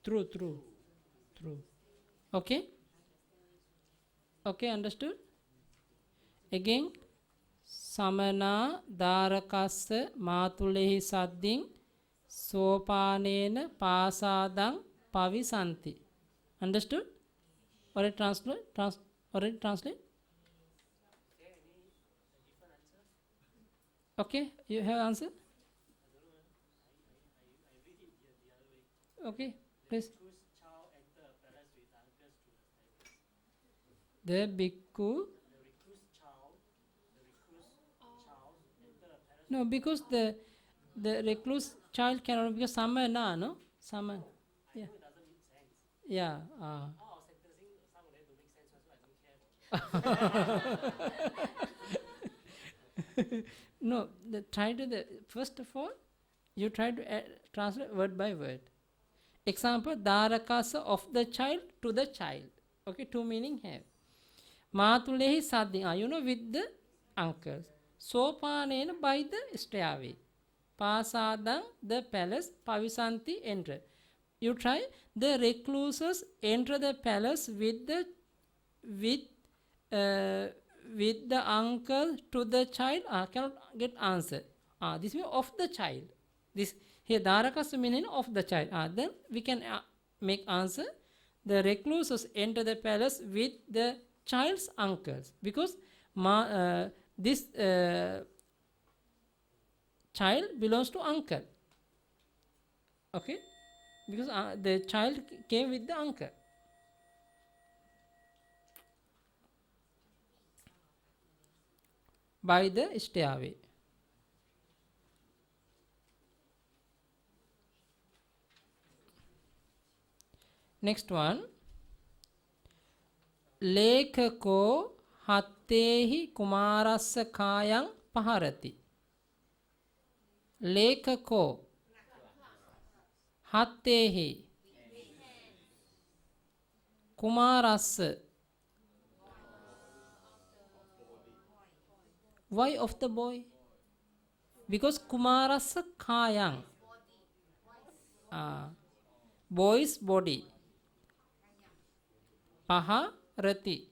True. Okay? Okay, understood? Again, samana darakassa matulehi saddhin sopanena pasadang pavisanti. Understood? Already translate? Okay, you have answer? Okay, please. The bhikkhu. No, because the recluse child cannot, because samana, no? Samana. Yeah. Yeah. No, first of all, you try to translate word by word. Example, darakasa of the child to the child. Okay, two meaning have. Matulehi saddhin, you know, with the uncles. Sopanena by the stairway. Pasadang the palace. Pavisanti enter. You try. The recluses enter the palace with the uncle to the child. Cannot get answer. This means of the child. This here darakasa meaning of the child. Then we can make answer. The recluses enter the palace with the child's uncles, because this child belongs to uncle. Okay, because the child came with the uncle. By the stairway. Next one. Lekhako hattehi kumarassa kayang paharati. Lekhako hattehi Kumarassa. Why of the boy? Because Kumarassa kayang. Boy's body. Paha rati.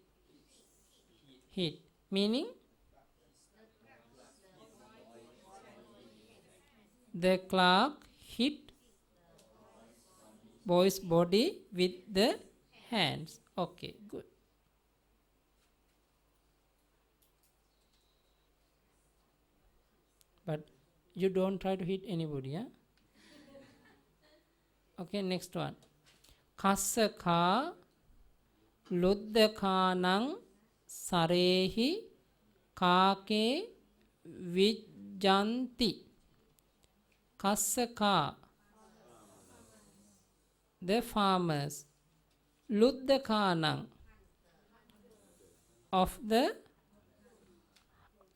Hit. Meaning the clerk hit boy's body with the hands. Okay, good. But you don't try to hit anybody, yeah? Okay, next one. Kassaka luddhakanang sarehi kake vijjanti. Kassaka, the farmers. Luddhakanang, of the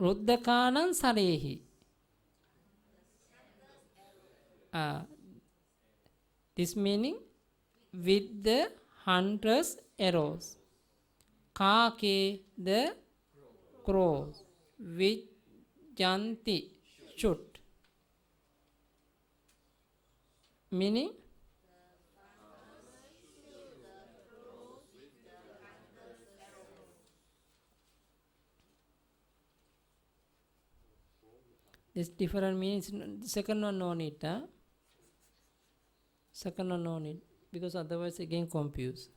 Luddhakanang sarehi. This meaning with the hunter's arrows. Kake, the crows. Vijjanti, shoot. Meaning this different meanings. Second one no need. Second one no need, because otherwise again confused.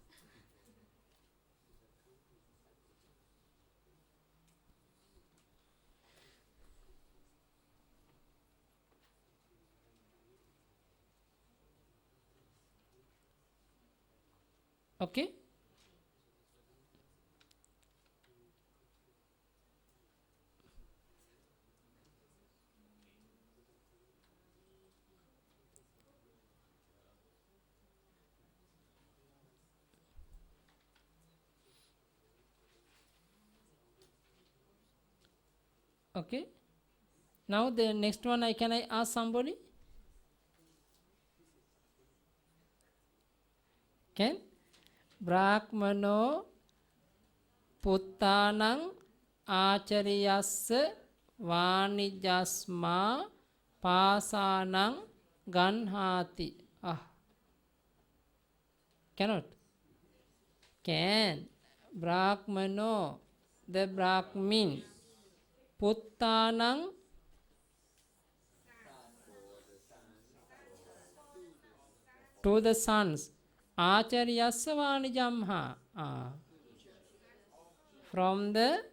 Okay. Okay. Now the next one, can I ask somebody? Can? Brahmano puttanang achariyassa vanijasma pasanang ganhati. Cannot? Can. Brahmano, the Brahmin. Puttanang, to the sons. Acharyasya vanijamha, from the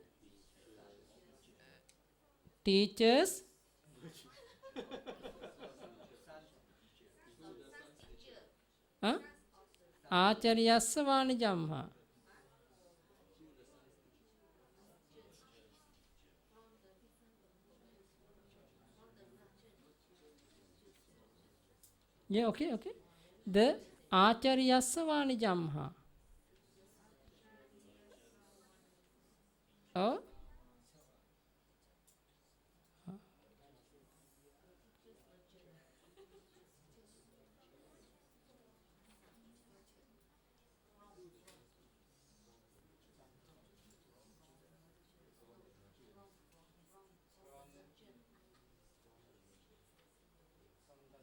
teachers. Acharyasya vanijamha. Yeah, okay, okay. The Acharyasya vanijamha. Oh?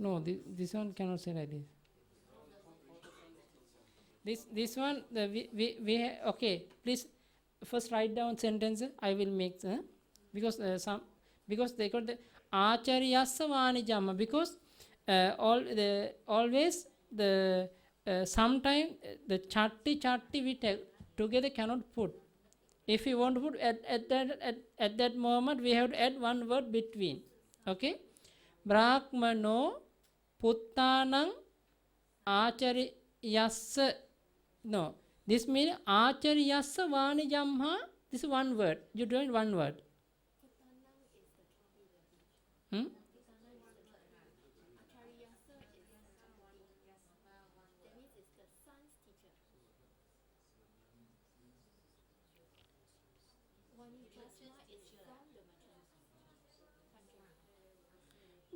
No, this one cannot say like this. This one, okay. Please first write down sentence. I will make because they got the Acharyasya vanijamha, because always the sometime the chatti we take together cannot put. If you want to put at that moment, we have to add one word between. Okay. Brahmano puttanang acharyasya. No, this means acharyasya vanijamha. This is one word. You do it one word.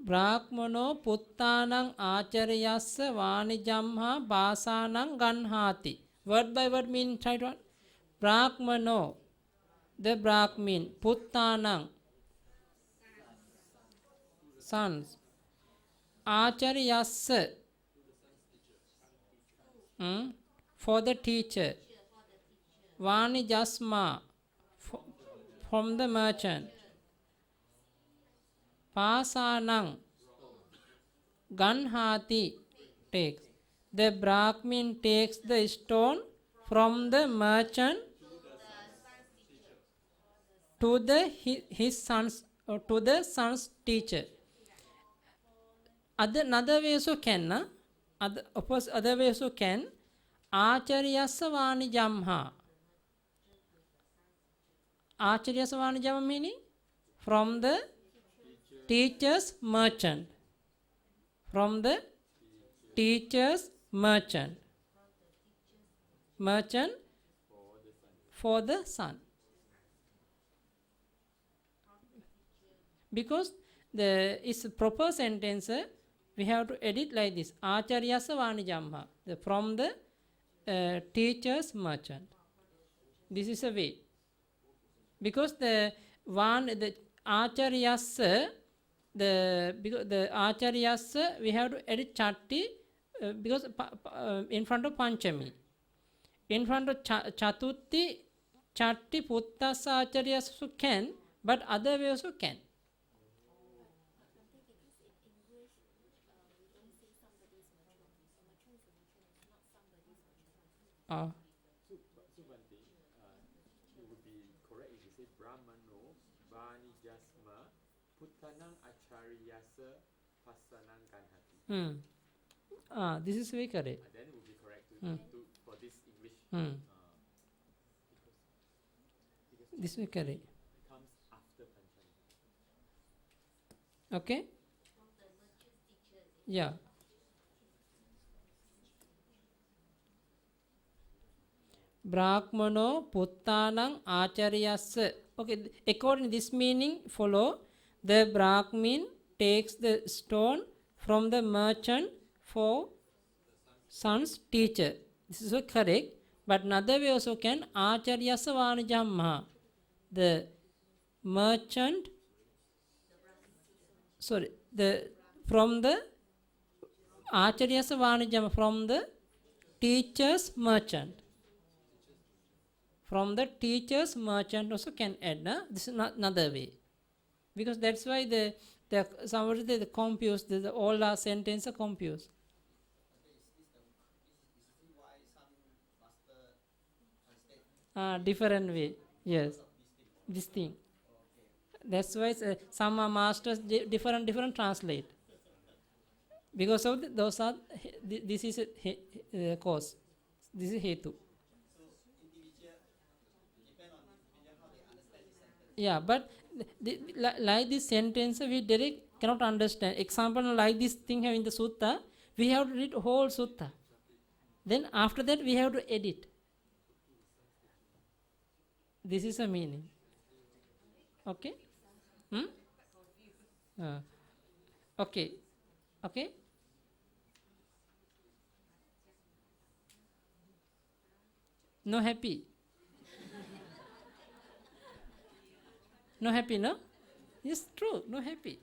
Brahmano puttanang acharyasya vanijamha basanang ganhati. Word by word meaning, try to. Brahmano, the Brahmin. Puttanang, sons. Acharyasa, for the teacher. Vanijasma, from the merchant. Pasanang, Ganhati, takes. The Brahmin takes the stone from the merchant to the his son's or to the son's teacher. Another way also can, na? Other way also can. Acharyasa vanijamha. Acharyasa vanijamha meaning from the teacher's merchant. From the teacher's merchant. Merchant for the son. Because it's a proper sentence, we have to edit like this. Acharyasa vanijamha. From the teacher's merchant. This is a way. Because the acharyasa, because the acharyasa, we have to edit chatti because in front of panchami. In front of chatuthi, chatti puttasa acharyasa can, but other way also can. Subanti, it would be correct if you say Brahmano, Vanijasma, Puttanang Acharyasa, Pasanang Ganhati. This is very correct. Then it would be correct for this English. Because This is correct. comes after Panchami. Okay? Yeah. Brahmano puttanang acharyasa. Okay, according to this meaning, follow the Brahmin takes the stone from the merchant for son's teacher. This is correct, but another way also can. Acharyasa vanijamha. The merchant, from the Acharyasa vanijamha, from the teacher's merchant. From the teacher's merchant also can add. This is not another way. Because that's why somebody they confused, all our sentences are confused. Different way. Yes. This thing. That's why some masters different translate. Because of those are this is a cause. This is hetu. Yeah, but like this sentence we direct cannot understand. Example like this thing have in the sutta, we have to read whole sutta. Then after that we have to edit. This is a meaning. Okay? Okay. Okay? No happy? No happy, no? Yes, true, no happy.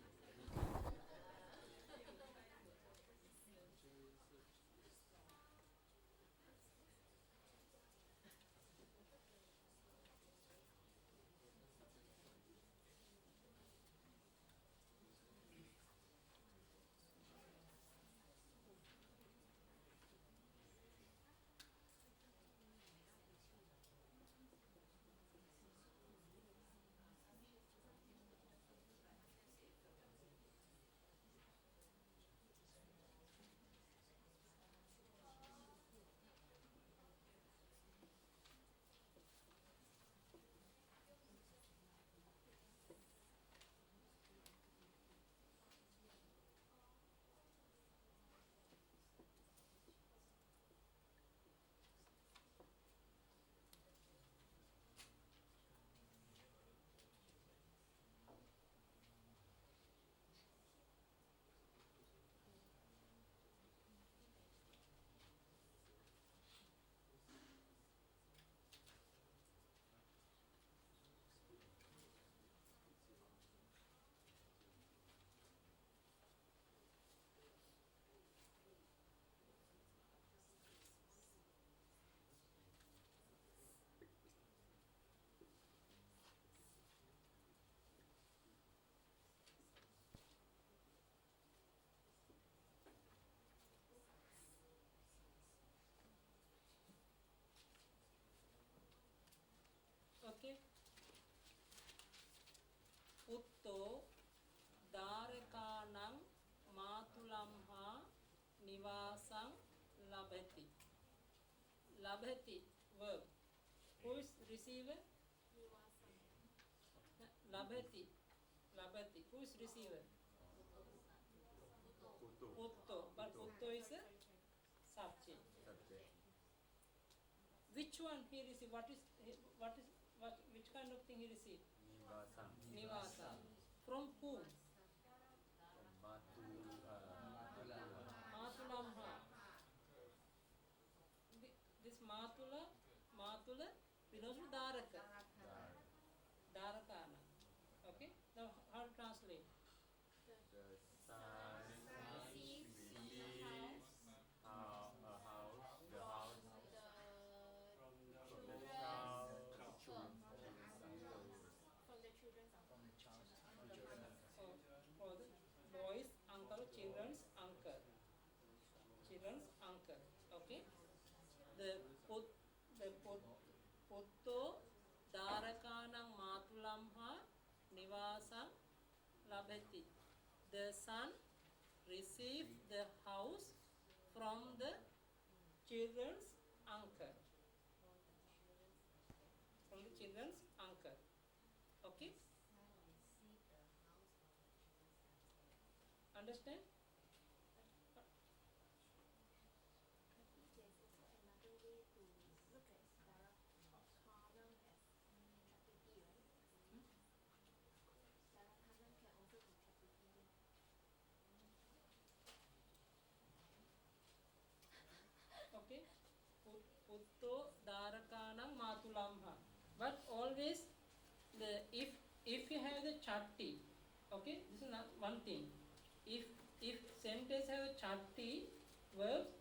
labhati verb. Who is receiver? Labhati. Labhati. Who is receiver? Putto. But putto is a subject. Which one he received? Which kind of thing he received? Nivasa. From whom? Matulamha. This Matula belongs to Dharaka. Dharakana. Okay? Now how to translate? The son receives a house, the house from the child, For the boys, uncle, children's uncle. Children's uncle. Okay? Putto Dharakanang Matulamha Nivasam Labhati. The son received the house from the children's uncle. From the children's uncle. Okay? Understand? Okay? Putto Dharakanang Matulamha. But always if you have the chatti, okay, this is not one thing. If sentence have a chatti verbs,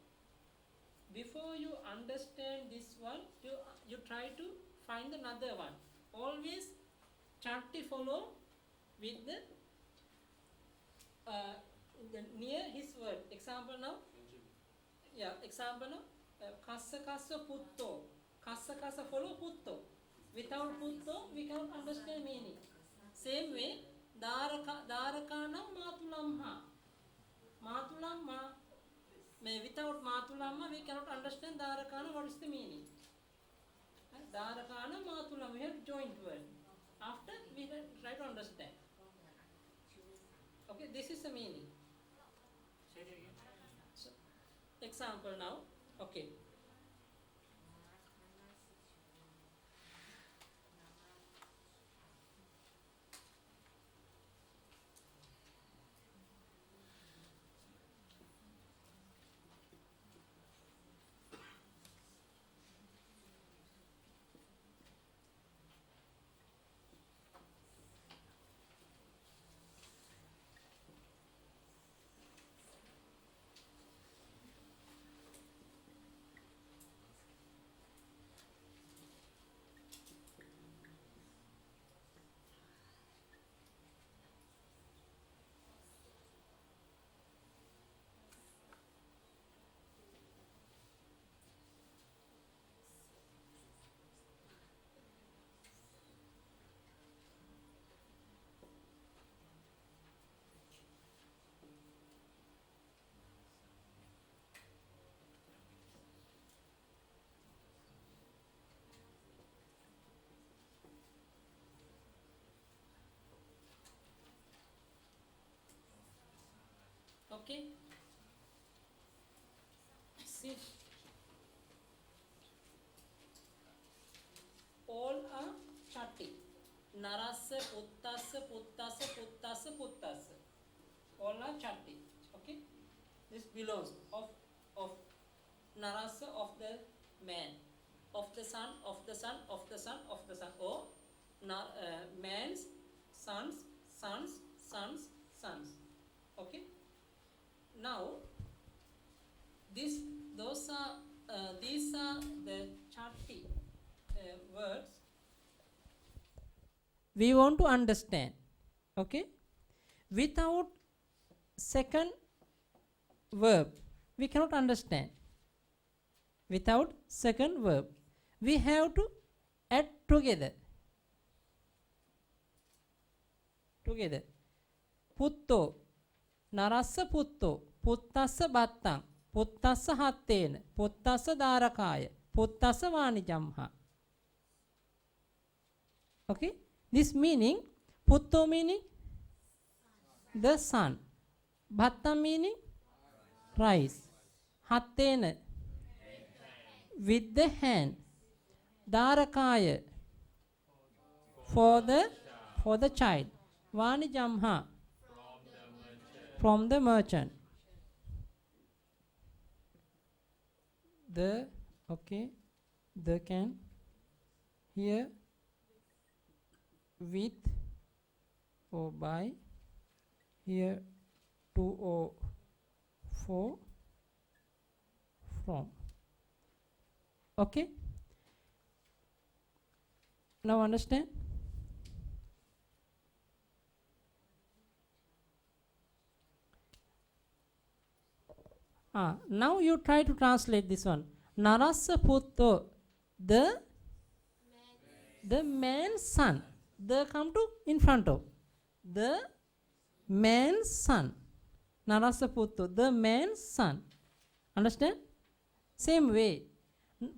before you understand this one, you try to find another one. Always chatti follow with the near his word. Example now. Yeah, example now. Kassa kassa putto. Kassa kassa follow putto. Without putto, we cannot understand meaning. Same way, Dharakanam Matulamha. Matulamha. Without Matulamha, we cannot understand Dharakana. What is the meaning? Dharakana Matulamha. We have joint word. After, we try to understand. Okay, this is the meaning. So, example now. Okay. Okay. See, all are chatti. Narassa, puttassa, puttassa, puttassa, puttassa. All are chatti. Okay. This belongs of narassa, of the man, of the son, of the son, of the son, of the son. Or man's sons, sons, sons, sons. Okay. Now, these are the chatti words we want to understand. Okay, without second verb we cannot understand. Without second verb we have to add together. Putto Narassa putto, puttassa battang, puttassa hattena, puttassa dharakaya, puttasa vanijamha. Okay, this meaning putto meaning the sun, bhatta meaning rice, hattena with the hand, darakaya for the child, vanijamha from the merchant. The okay, the can here with or by, here to or for, from. Okay, now understand. Now you try to translate this one. Narasa putto, the man's son. The come to in front of the man's son. Narasa putto, the man's son. Understand? Same way.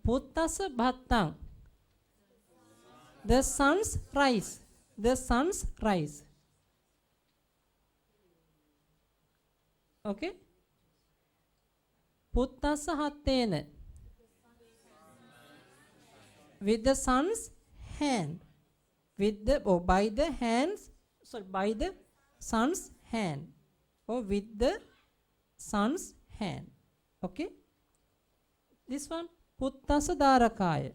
Puttasa bhattang, the son's rice. The son's rice. Okay? Puttasa hattena, with the son's hand, with the or by the hands, sorry, by the son's hand, or with the son's hand. Okay, this one puttasa darakaya,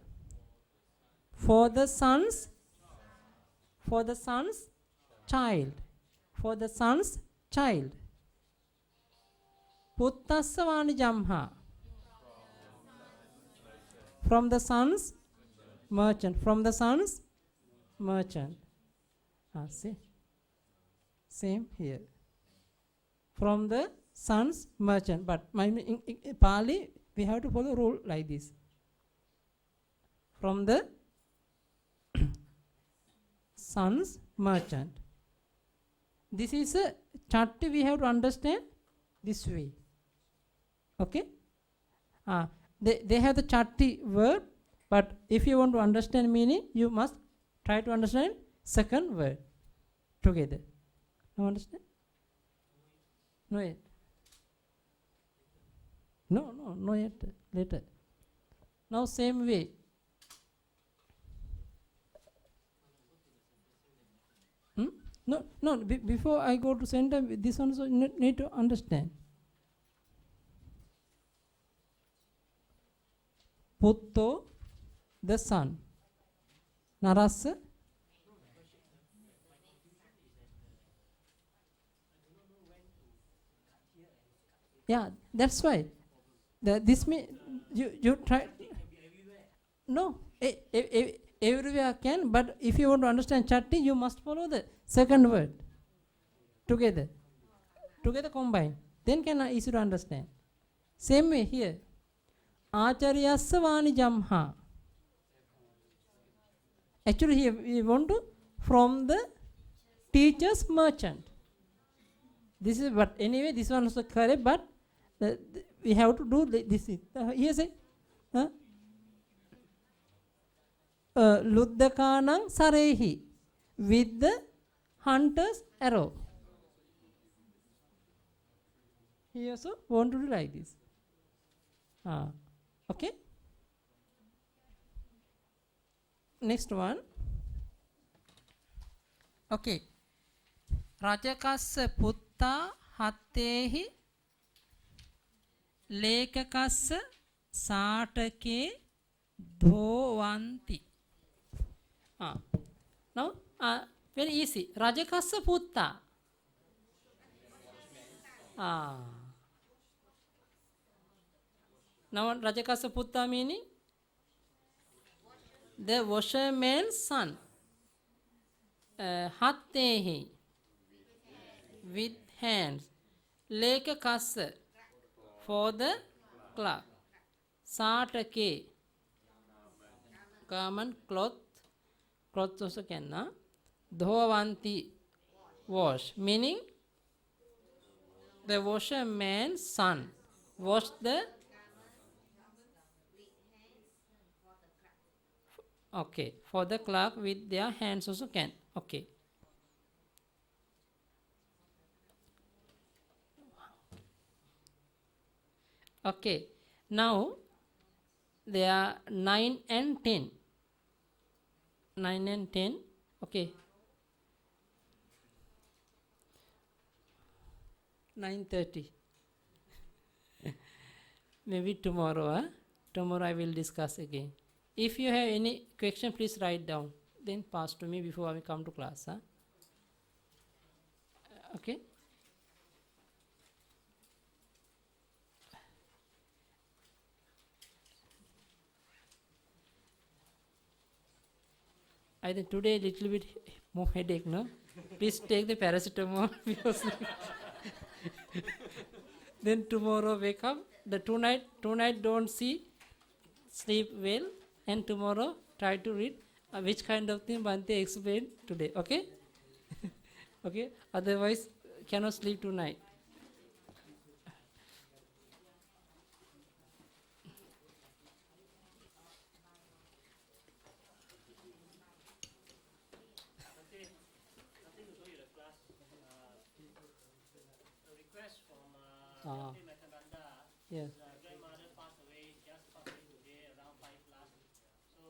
for the son's child, for the son's child. Puttasa vanijamha, from the son's merchant, from the son's merchant. See, same here, from the son's merchant, but in Pali we have to follow rule like this, from the son's merchant. This is a chatti, we have to understand this way. Okay, they have the chatti word, but if you want to understand meaning, you must try to understand second word together. You understand? No yet. No yet. Later. Now same way. No. Before I go to center, this one also need to understand. Putto, the son. Narasa. Yeah, that's why. This mean you try. No, everywhere can, but if you want to understand chatti, you must follow the second word together combine. Then can easy to understand. Same way here. Acharyassa vanijamha. Actually here we want to from the teacher's merchant. This is, but anyway this one also correct, but we have to do this. Here say Luddakanang sarehi, with the hunter's arrow. He also want to do like this. Okay. Next one. Okay. Rajakassa putta hattehi lekakassa saatake dhovanti. Now very easy. Rajakassa putta. Now Rajakassa putta meaning the washerman's son. Hattehi, with hands. Lekakassa, for the cloth. Saatake, garment, cloth also can. Dhovanti, wash, meaning the washerman's son wash the Okay. For the clerk with their hands also can. Okay. Okay. Now they are 9 and 10. 9 and 10. Okay. 9:30. Maybe tomorrow. Tomorrow I will discuss again. If you have any question, please write down. Then pass to me before I come to class. Okay. I think today little bit more headache, no? Please take the paracetamol because then tomorrow wake up. The tonight don't sleep well, and tomorrow try to read which kind of thing Bhante explained today. Okay, okay. Otherwise, cannot sleep tonight. Nothing to show you the class. A request from Ah. Bhante Mekhananda. Yes. His grandmother passed away, just passed away today around 5 plus. So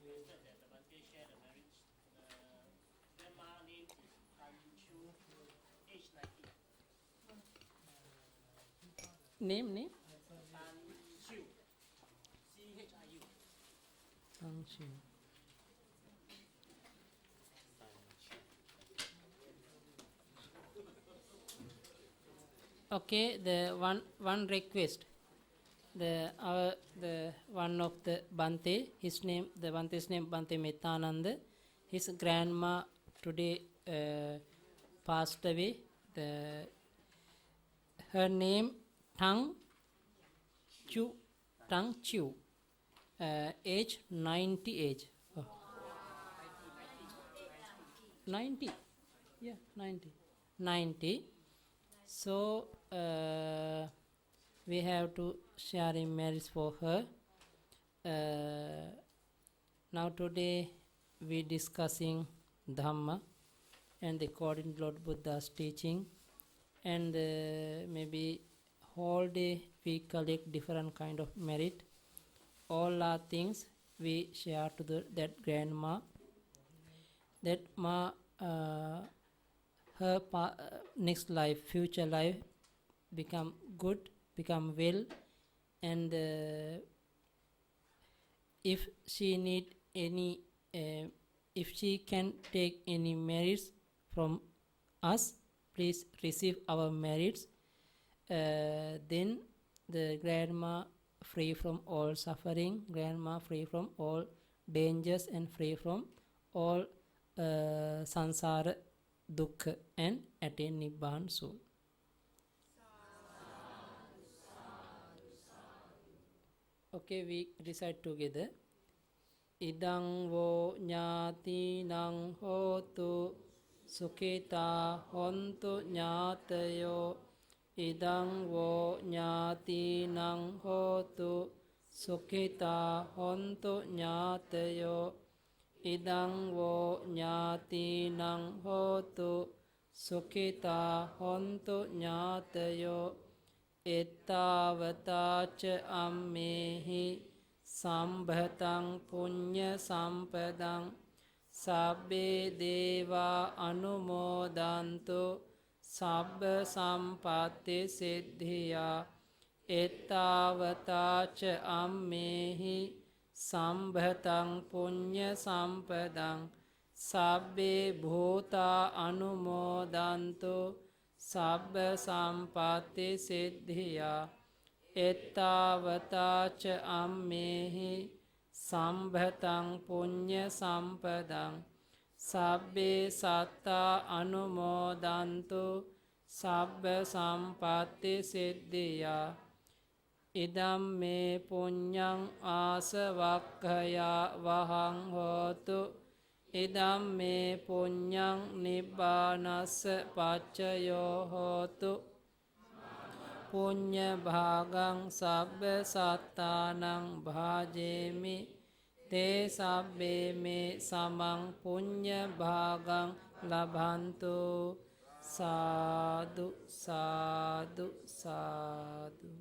we have requested that the Bhante share the marriage. The grandma name is Tan Chu, age 90. Name. Tan Chu, CHIU. Thank you. Okay, the one request. The one of the Bhante, his name, the Bhante's name Bhante Methananda. His grandma today passed away. Her name Tang Chu, age 90 age. Oh. 90, yeah, 90. So we have to share in marriage for her. Now today we discussing Dhamma and according to Lord Buddha's teaching, and maybe whole day we collect different kind of merit. All are things we share to that grandma. That ma her next life, future life, become good, become well, and if she need any, if she can take any merits from us, please receive our merits. Then the grandma free from all suffering, grandma free from all dangers, and free from all sansara dukkha, and attain Nibbana soon. Okay, we recite together. Idang vo nyati nang hotu sukhita hontu nyatayo. Idang vo nyati nang hotu sukhita hontu nyatayo. Idang vo nyati nang hotu sukhita hontu nyatayo. Ettavataca ammehi sambhatang punya sampadang sabbe deva anumodantu sabba sampatti siddhiya. Ettavataca ammehi sambhatang punya sampadang sabbe bhuta anumodantu sabba sampatti siddhiya. Ettavataca ammehi sambhatang punya sampadang sabbe satta anumodantu sabba sampatti siddhiya. Idam me punyang asavakkaya vahang hotu. Idam me punyang nibbanassa paccayo hotu. Punya bhagang sabba sattanang bhajemi ते साबे मे समं पुण्य भागं लभन्तु साधु साधु साधु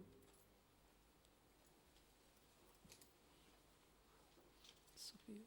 सुखी